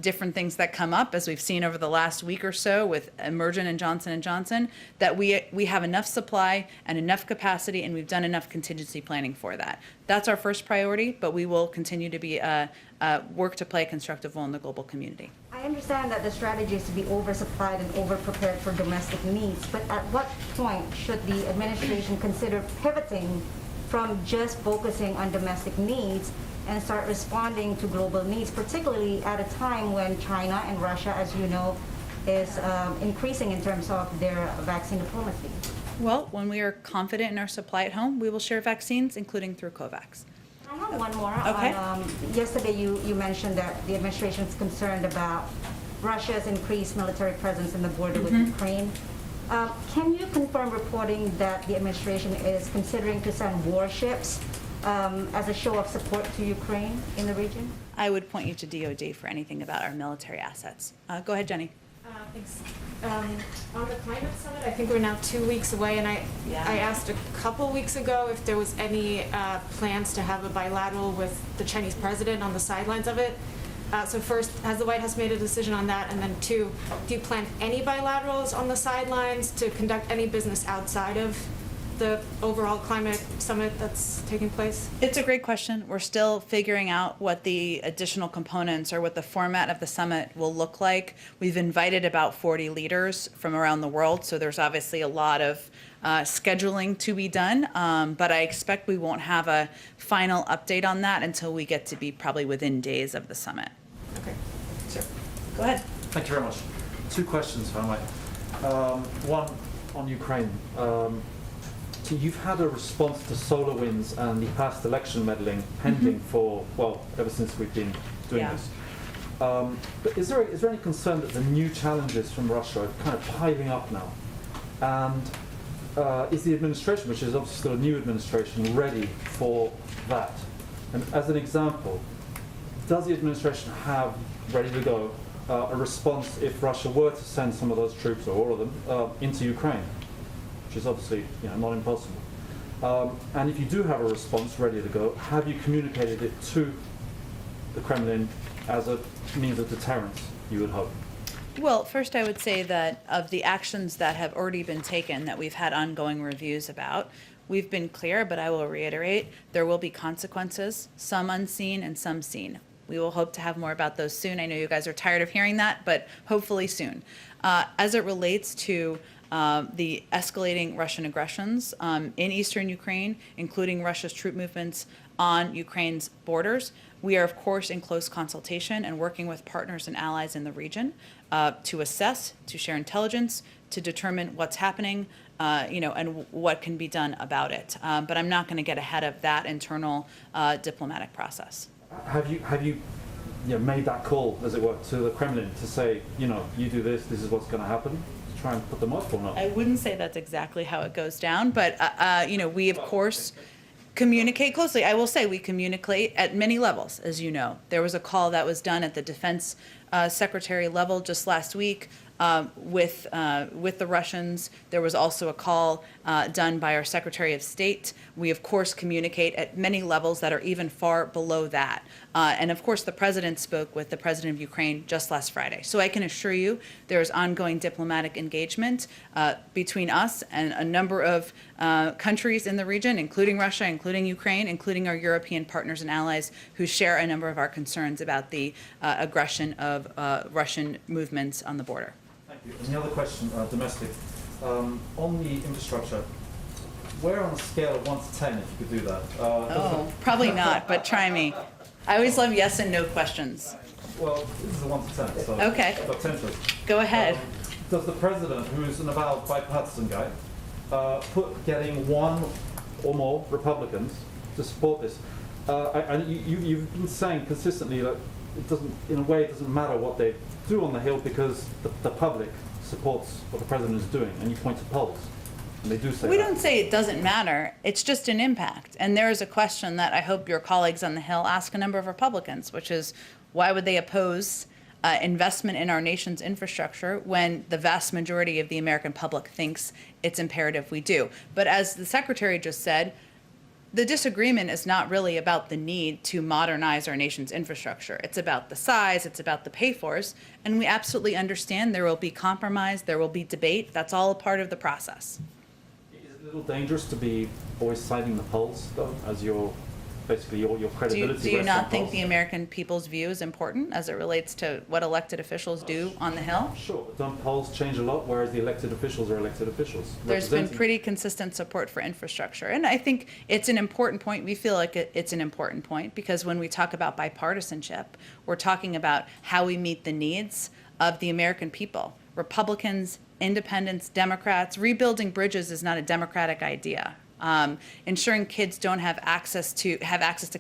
different things that come up, as we've seen over the last week or so with Emergent and Johnson & Johnson, that we have enough supply and enough capacity, and we've done enough contingency planning for that. That's our first priority, but we will continue to be work to play a constructive role in the global community. I understand that the strategy is to be oversupplied and overprepared for domestic needs, but at what point should the administration consider pivoting from just focusing on domestic needs and start responding to global needs, particularly at a time when China and Russia, as you know, is increasing in terms of their vaccine diplomacy? Well, when we are confident in our supply at home, we will share vaccines, including through COVAX. I have one more. Okay. Yesterday, you mentioned that the administration is concerned about Russia's increased military presence in the border with Ukraine. Can you confirm reporting that the administration is considering to send warships as a show of support to Ukraine in the region? I would point you to DOD for anything about our military assets. Go ahead, Jenny. Thanks. On the climate summit, I think we're now 2 weeks away, and I asked a couple weeks ago if there was any plans to have a bilateral with the Chinese president on the sidelines of it. So first, has the White House made a decision on that? And then two, do you plan any bilaterals on the sidelines to conduct any business outside of the overall climate summit that's taking place? It's a great question. We're still figuring out what the additional components or what the format of the summit will look like. We've invited about 40 leaders from around the world, so there's obviously a lot of scheduling to be done, but I expect we won't have a final update on that until we get to be probably within days of the summit. Okay, sure. Go ahead. Thank you very much. Two questions, if I might. One on Ukraine. So you've had a response to solar winds and the past election meddling pending for, well, ever since we've been doing Yeah. this. But is there any concern that the new challenges from Russia are kind of piling up now? And is the administration, which is obviously still a new administration, ready for that? And as an example, does the administration have ready to go a response if Russia were to send some of those troops, or all of them, into Ukraine, which is obviously not impossible? And if you do have a response ready to go, have you communicated it to the Kremlin as a means of deterrence, you would hope? Well, first I would say that of the actions that have already been taken that we've had ongoing reviews about, we've been clear, but I will reiterate, there will be consequences, some unseen and some seen. We will hope to have more about those soon. I know you guys are tired of hearing that, but hopefully soon. As it relates to the escalating Russian aggressions in eastern Ukraine, including Russia's troop movements on Ukraine's borders, we are, of course, in close consultation and working with partners and allies in the region to assess, to share intelligence, to determine what's happening, and what can be done about it. But I'm not going to get ahead of that internal diplomatic process. Have you made that call, as it were, to the Kremlin to say, you do this, this is what's going to happen, to try and put them off, or not? I wouldn't say that's exactly how it goes down, but we of course communicate closely. I will say we communicate at many levels, as you know. There was a call that was done at the defense secretary level just last week with the Russians. There was also a call done by our Secretary of State. We, of course, communicate at many levels that are even far below that. And, of course, the President spoke with the President of Ukraine just last Friday. So I can assure you there is ongoing diplomatic engagement between us and a number of countries in the region, including Russia, including Ukraine, including our European partners and allies who share a number of our concerns about the aggression of Russian movements on the border. Thank you. And the other question, domestic, on the infrastructure, where on a scale of 1 to 10, if you could do that? Probably not, but try me. I always love yes and no questions. Well, this is a 1 to 10, so Okay. I've got 10 choices. Go ahead. Does the president, who is an avowed bipartisan guy, put getting one or more Republicans to support this? You've been saying consistently that it doesn't, in a way, it doesn't matter what they do on the Hill because the public supports what the president is doing, and you point to polls, and they do say We that. don't say it doesn't matter. It's just an impact. And there is a question that I hope your colleagues on the Hill ask a number of Republicans, which is why would they oppose investment in our nation's infrastructure when the vast majority of the American public thinks it's imperative we do? But as the Secretary just said, the disagreement is not really about the need to modernize our nation's infrastructure. It's about the size, it's about the pay-fors, and we absolutely understand there will be compromise, there will be debate. That's all a part of the process. Is it a little dangerous to be always citing the polls, though, as your basically your credibility? Do you rests not on think polls? the American people's view is important as it relates to what elected officials do on the Hill? Sure, but don't polls change a lot, whereas the elected officials are elected officials? There's been representing- pretty consistent support for infrastructure. And I think it's an important point. We feel like it's an important point because when we talk about bipartisanship, we're talking about how we meet the needs of the American people. Republicans, independents, Democrats. Rebuilding bridges is not a Democratic idea. Ensuring kids don't have access to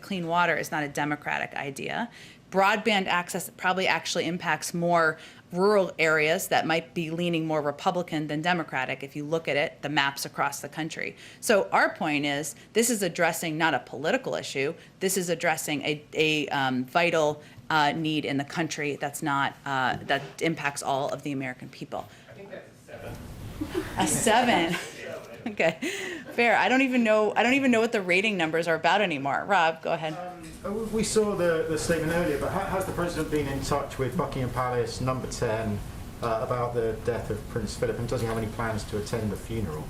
clean water is not a Democratic idea. Broadband access probably actually impacts more rural areas that might be leaning more Republican than Democratic if you look at it, the maps across the country. So our point is this is addressing not a political issue. This is addressing a vital need in the country that's not that impacts all of the American people. I think that's a 7. A 7. Okay, fair. I don't even know what the rating numbers are about anymore. Rob, go ahead. We saw the statement earlier, but has the President been in touch with Buckingham Palace, number 10, about the death of Prince Philip, and does he have any plans to attend the funeral?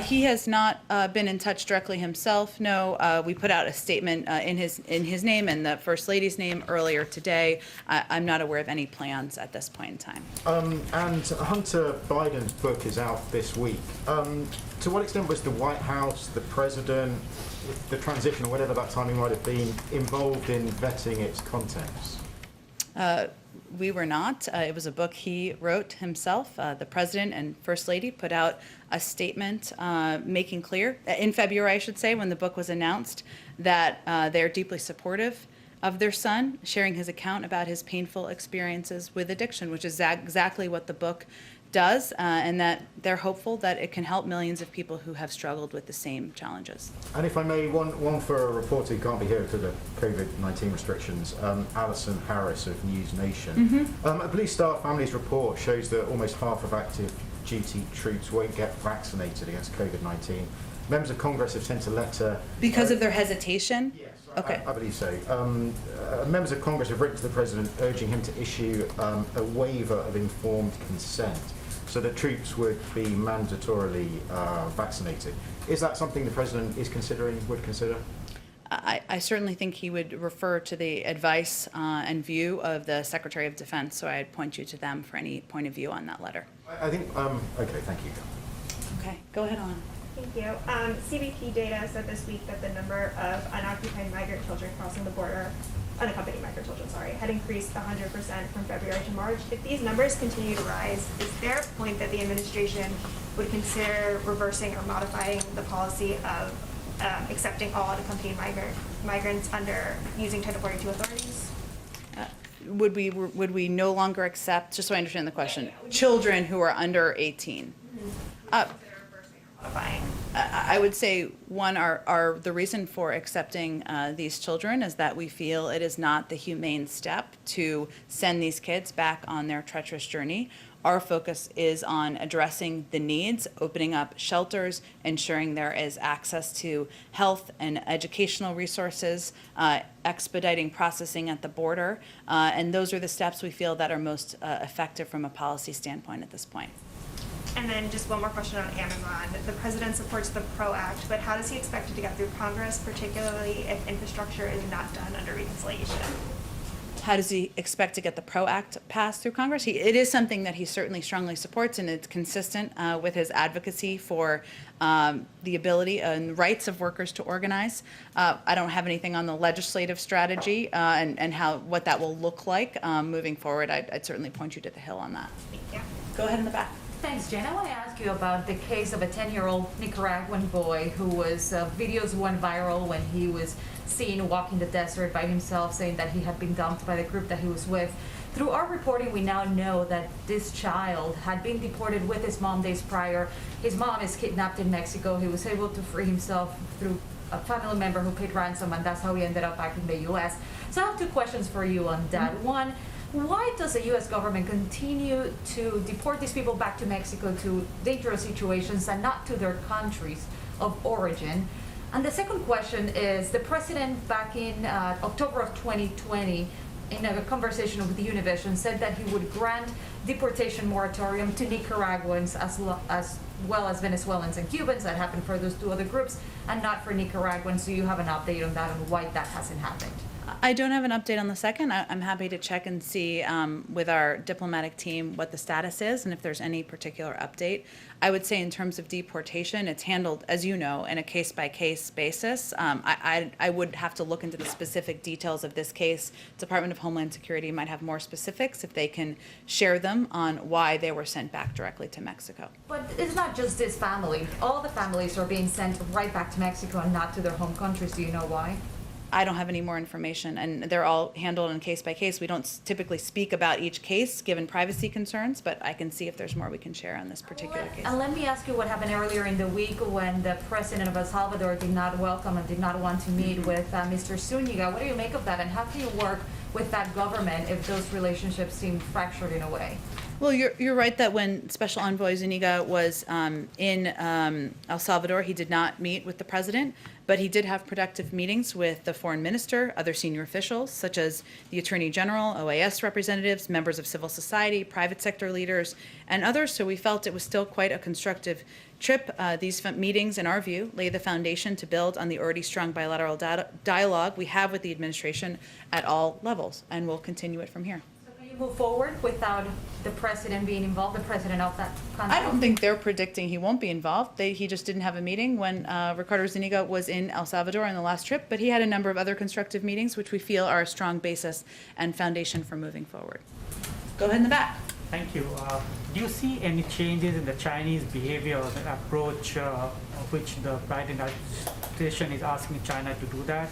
He has not been in touch directly himself, no. We put out a statement in his name and the First Lady's name earlier today. I'm not aware of any plans at this point in time. And Hunter Biden's book is out this week. To what extent was the White House, the president, the transition, or whatever that timing might have been, involved in vetting its contents? We were not. It was a book he wrote himself. The president and First Lady put out a statement making clear, in February, I should say, when the book was announced, that they're deeply supportive of their son, sharing his account about his painful experiences with addiction, which is exactly what the book does, and that they're hopeful that it can help millions of people who have struggled with the same challenges. And if I may, one for a reporter who can't be here because of COVID-19 restrictions, Alison Harris of News Nation. A Police Star Families report shows that almost half of active duty troops won't get vaccinated against COVID-19. Members of Congress have sent a letter... Because of their hesitation? Yes, Okay. I believe so. Members of Congress have written to the President urging him to issue a waiver of informed consent so that troops would be mandatorily vaccinated. Is that something the President is would consider? I certainly think he would refer to the advice and view of the Secretary of Defense, so I'd point you to them for any point of view on that letter. I think, okay, thank you. Okay, go ahead on. Thank you. CBP data said this week that the number of unoccupied migrant children crossing the border, unaccompanied migrant children, sorry, had increased 100% from February to March. If these numbers continue to rise, is there a point that the administration would consider reversing or modifying the policy of accepting all unaccompanied migrants under using Title 42 authorities? Would we no longer accept, just so I understand the question, children who are under 18? I would say, one, the reason for accepting these children is that we feel it is not the humane step to send these kids back on their treacherous journey. Our focus is on addressing the needs, opening up shelters, ensuring there is access to health and educational resources, expediting processing at the border, and those are the steps we feel that are most effective from a policy standpoint at this point. And then just one more question on Amazon. The president supports the PRO Act, but how does he expect it to get through Congress, particularly if infrastructure is not done under reconciliation? How does he expect to get the PRO Act passed through Congress? It is something that he certainly strongly supports, and it's consistent with his advocacy for the ability and rights of workers to organize. I don't have anything on the legislative strategy and what that will look like moving forward. I'd certainly point you to the Hill on that. Thank you. Go ahead in the back. Thanks, Jen. I want to ask you about the case of a 10-year-old Nicaraguan boy who was, videos went viral when he was seen walking the desert by himself, saying that he had been dumped by the group that he was with. Through our reporting, we now know that this child had been deported with his mom days prior. His mom is kidnapped in Mexico. He was able to free himself through a family member who paid ransom, and that's how he ended up back in the U.S. So I have two questions for you on that. One, why does the U.S. government continue to deport these people back to Mexico to dangerous situations and not to their countries of origin? And the second question is, the president back in October of 2020, in a conversation with Univision, said that he would grant deportation moratorium to Nicaraguans as well as Venezuelans and Cubans. That happened for those two other groups, and not for Nicaraguans. Do you have an update on that and why that hasn't happened? I don't have an update on the second. I'm happy to check and see with our diplomatic team what the status is and if there's any particular update. I would say in terms of deportation, it's handled, as you know, in a case-by-case basis. I would have to look into the specific details of this case. Department of Homeland Security might have more specifics if they can share them on why they were sent back directly to Mexico. But it's not just this family. All the families are being sent right back to Mexico and not to their home countries. Do you know why? I don't have any more information, and they're all handled in case by case. We don't typically speak about each case given privacy concerns, but I can see if there's more we can share on this particular case. And let me ask you what happened earlier in the week when the president of El Salvador did not welcome and did not want to meet with Mr. Zúñiga. What do you make of that, and how can you work with that government if those relationships seem fractured in a way? Well, you're right that when Special Envoy Zuniga was in El Salvador, he did not meet with the president, but he did have productive meetings with the foreign minister, other senior officials, such as the Attorney General, OAS representatives, members of civil society, private sector leaders, and others. So we felt it was still quite a constructive trip. These meetings, in our view, lay the foundation to build on the already strong bilateral dialogue we have with the administration at all levels, and we'll continue it from here. Can you move forward without the president being involved, the president of that country? I don't think they're predicting he won't be involved. He just didn't have a meeting when Ricardo Zuniga was in El Salvador on the last trip, but he had a number of other constructive meetings, which we feel are a strong basis and foundation for moving forward. Go ahead in the back. Thank you. Do you see any changes in the Chinese behavior or the approach which the Biden administration is asking China to do that?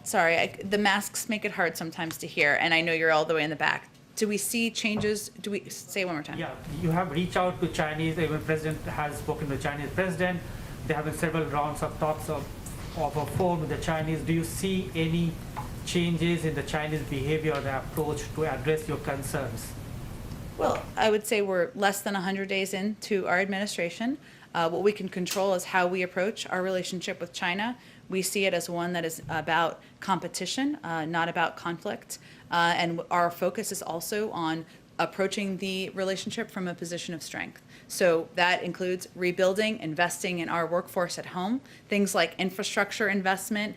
Sorry, the masks make it hard sometimes to hear, and I know you're all the way in the back. Do we see changes? Do we say it one more time? Yeah, you have reached out to Chinese, even President has spoken to the Chinese president. There have been several rounds of talks of a phone with the Chinese. Do you see any changes in the Chinese behavior or the approach to address your concerns? Well, I would say we're less than 100 days into our administration. What we can control is how we approach our relationship with China. We see it as one that is about competition, not about conflict. And our focus is also on approaching the relationship from a position of strength. So that includes rebuilding, investing in our workforce at home, things like infrastructure investment,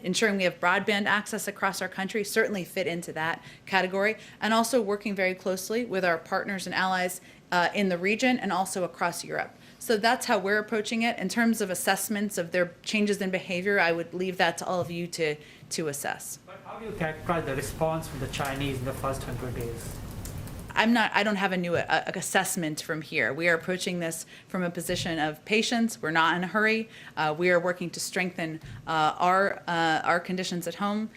ensuring we have broadband access across our country certainly fit into that category, and also working very closely with our partners and allies in the region and also across Europe. So that's how we're approaching it. In terms of assessments of their changes in behavior, I would leave that to all of you to assess. But how do you characterize the response from the Chinese in the first 100 days? I don't have a new assessment from here. We are approaching this from a position of patience. We're not in a hurry. We are working to strengthen our conditions at home,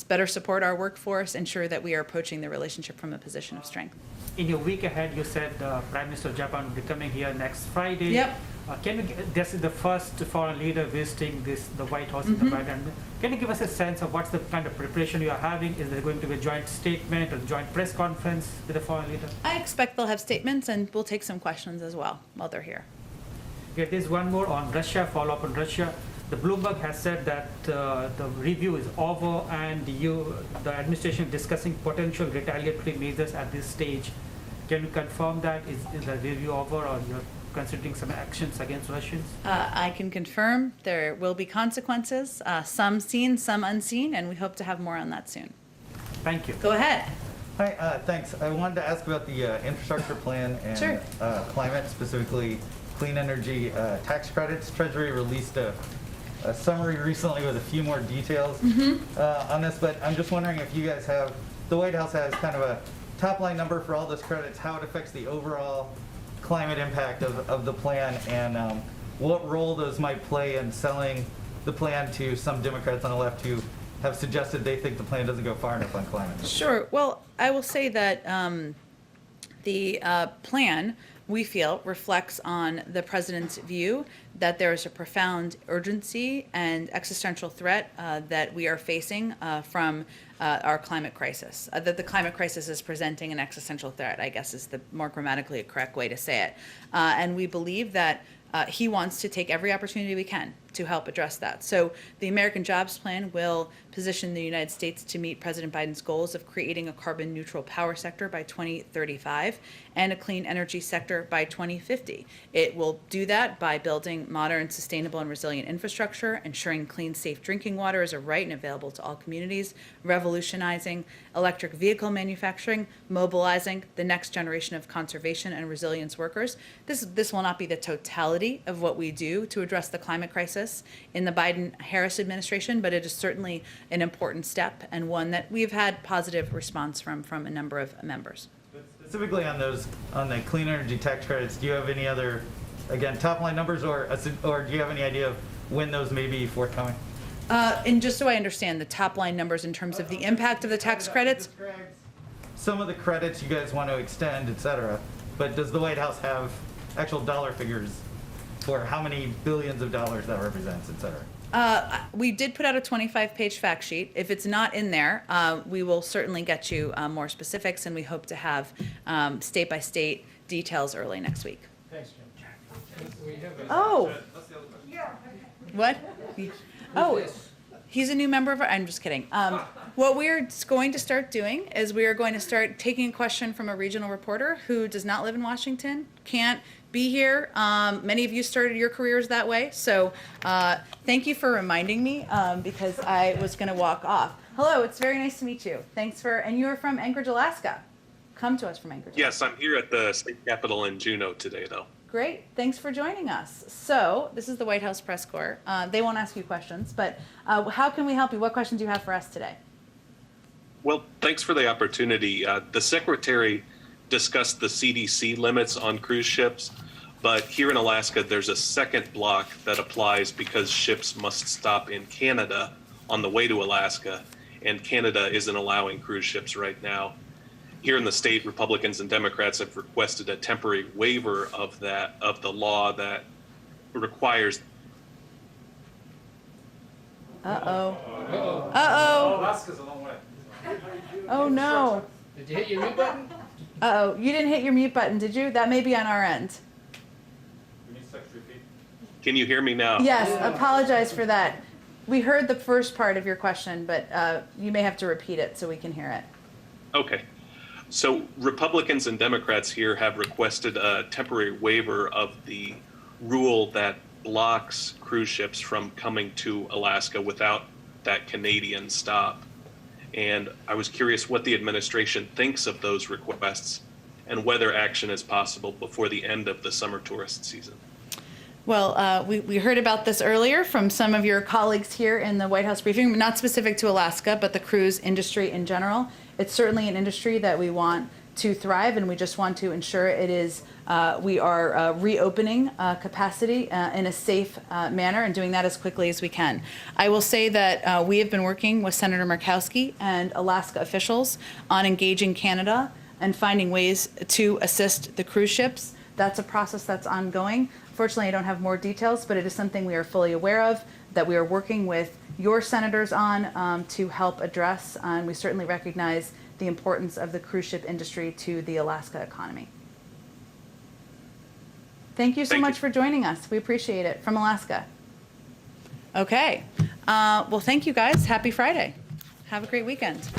better support our workforce, ensure that we are approaching the relationship from a position of strength. In your week ahead, you said Prime Minister of Japan will be coming here next Friday. Yep. This is the first foreign leader visiting the White House in the Biden. Can you give us a sense of what's the kind of preparation you are having? Is there going to be a joint statement or joint press conference with the foreign leader? I expect they'll have statements, and we'll take some questions as well while they're here. Okay, there's one more on Russia, follow up on Russia. The Bloomberg has said that the review is over and the administration is discussing potential retaliatory measures at this stage. Can you confirm that? Is the review over, or you're considering some actions against Russians? I can confirm there will be consequences, some seen, some unseen, and we hope to have more on that soon. Thank you. Go ahead. Hi, thanks. I wanted to ask about the infrastructure plan and Sure. climate, specifically clean energy tax credits. Treasury released a summary recently with a few more details on this, but I'm just wondering if you guys have, the White House has kind of a top line number for all those credits, how it affects the overall climate impact of the plan, and what role those might play in selling the plan to some Democrats on the left who have suggested they think the plan doesn't go far enough on climate. Sure. Well, I will say that the plan, we feel, reflects on the president's view that there is a profound urgency and existential threat that we are facing from our climate crisis. That the climate crisis is presenting an existential threat, I guess, is the more grammatically correct way to say it. And we believe that he wants to take every opportunity we can to help address that. So the American Jobs Plan will position the United States to meet President Biden's goals of creating a carbon neutral power sector by 2035 and a clean energy sector by 2050. It will do that by building modern, sustainable, and resilient infrastructure, ensuring clean, safe drinking water is a right and available to all communities, revolutionizing electric vehicle manufacturing, mobilizing the next generation of conservation and resilience workers. This will not be the totality of what we do to address the climate crisis in the Biden-Harris administration, but it is certainly an important step and one that we've had positive response from a number of members. Specifically on the clean energy tax credits, do you have any other, again, top line numbers, or do you have any idea of when those may be forthcoming? And just so I understand the top line numbers in terms of the impact of the tax credits? Some of the credits you guys want to extend, et cetera, but does the White House have actual dollar figures for how many billions of dollars that represents, et cetera? We did put out a 25-page fact sheet. If it's not in there, we will certainly get you more specifics, and we hope to have state-by-state details early next week. Thanks, Jim. Oh. What? Oh, this? he's a new member of our, I'm just kidding. What we're going to start doing is we are going to start taking a question from a regional reporter who does not live in Washington, can't be here. Many of you started your careers that way. So thank you for reminding me because I was going to walk off. Hello, it's very nice to meet you. Thanks for, and you're from Anchorage, Alaska. Come to us from Anchorage. Yes, I'm here at the state capitol in Juneau today, though. Great, thanks for joining us. So this is the White House Press Corps. They won't ask you questions, but how can we help you? What questions do you have for us today? Well, thanks for the opportunity. The Secretary discussed the CDC limits on cruise ships, but here in Alaska, there's a second block that applies because ships must stop in Canada on the way to Alaska, and Canada isn't allowing cruise ships right now. Here in the state, Republicans and Democrats have requested a temporary waiver of the law that requires. Uh-oh. Uh-oh. Alaska's a long way. Oh, no. Did you hit your mute button? Uh-oh, you didn't hit your mute button, did you? That may be on our end. Can you hear me now? Yes, apologize for that. We heard the first part of your question, but you may have to repeat it so we can hear it. Okay. So Republicans and Democrats here have requested a temporary waiver of the rule that blocks cruise ships from coming to Alaska without that Canadian stop. And I was curious what the administration thinks of those requests and whether action is possible before the end of the summer tourist season. Well, we heard about this earlier from some of your colleagues here in the White House briefing, not specific to Alaska, but the cruise industry in general. It's certainly an industry that we want to thrive, and we just want to ensure it is, we are reopening capacity in a safe manner and doing that as quickly as we can. I will say that we have been working with Senator Murkowski and Alaska officials on engaging Canada and finding ways to assist the cruise ships. That's a process that's ongoing. Fortunately, I don't have more details, but it is something we are fully aware of, that we are working with your senators on to help address, and we certainly recognize the importance of the cruise ship industry to the Alaska economy. Thank you so much for joining us. We appreciate it from Alaska. Okay. Well, thank you guys. Happy Friday. Have a great weekend.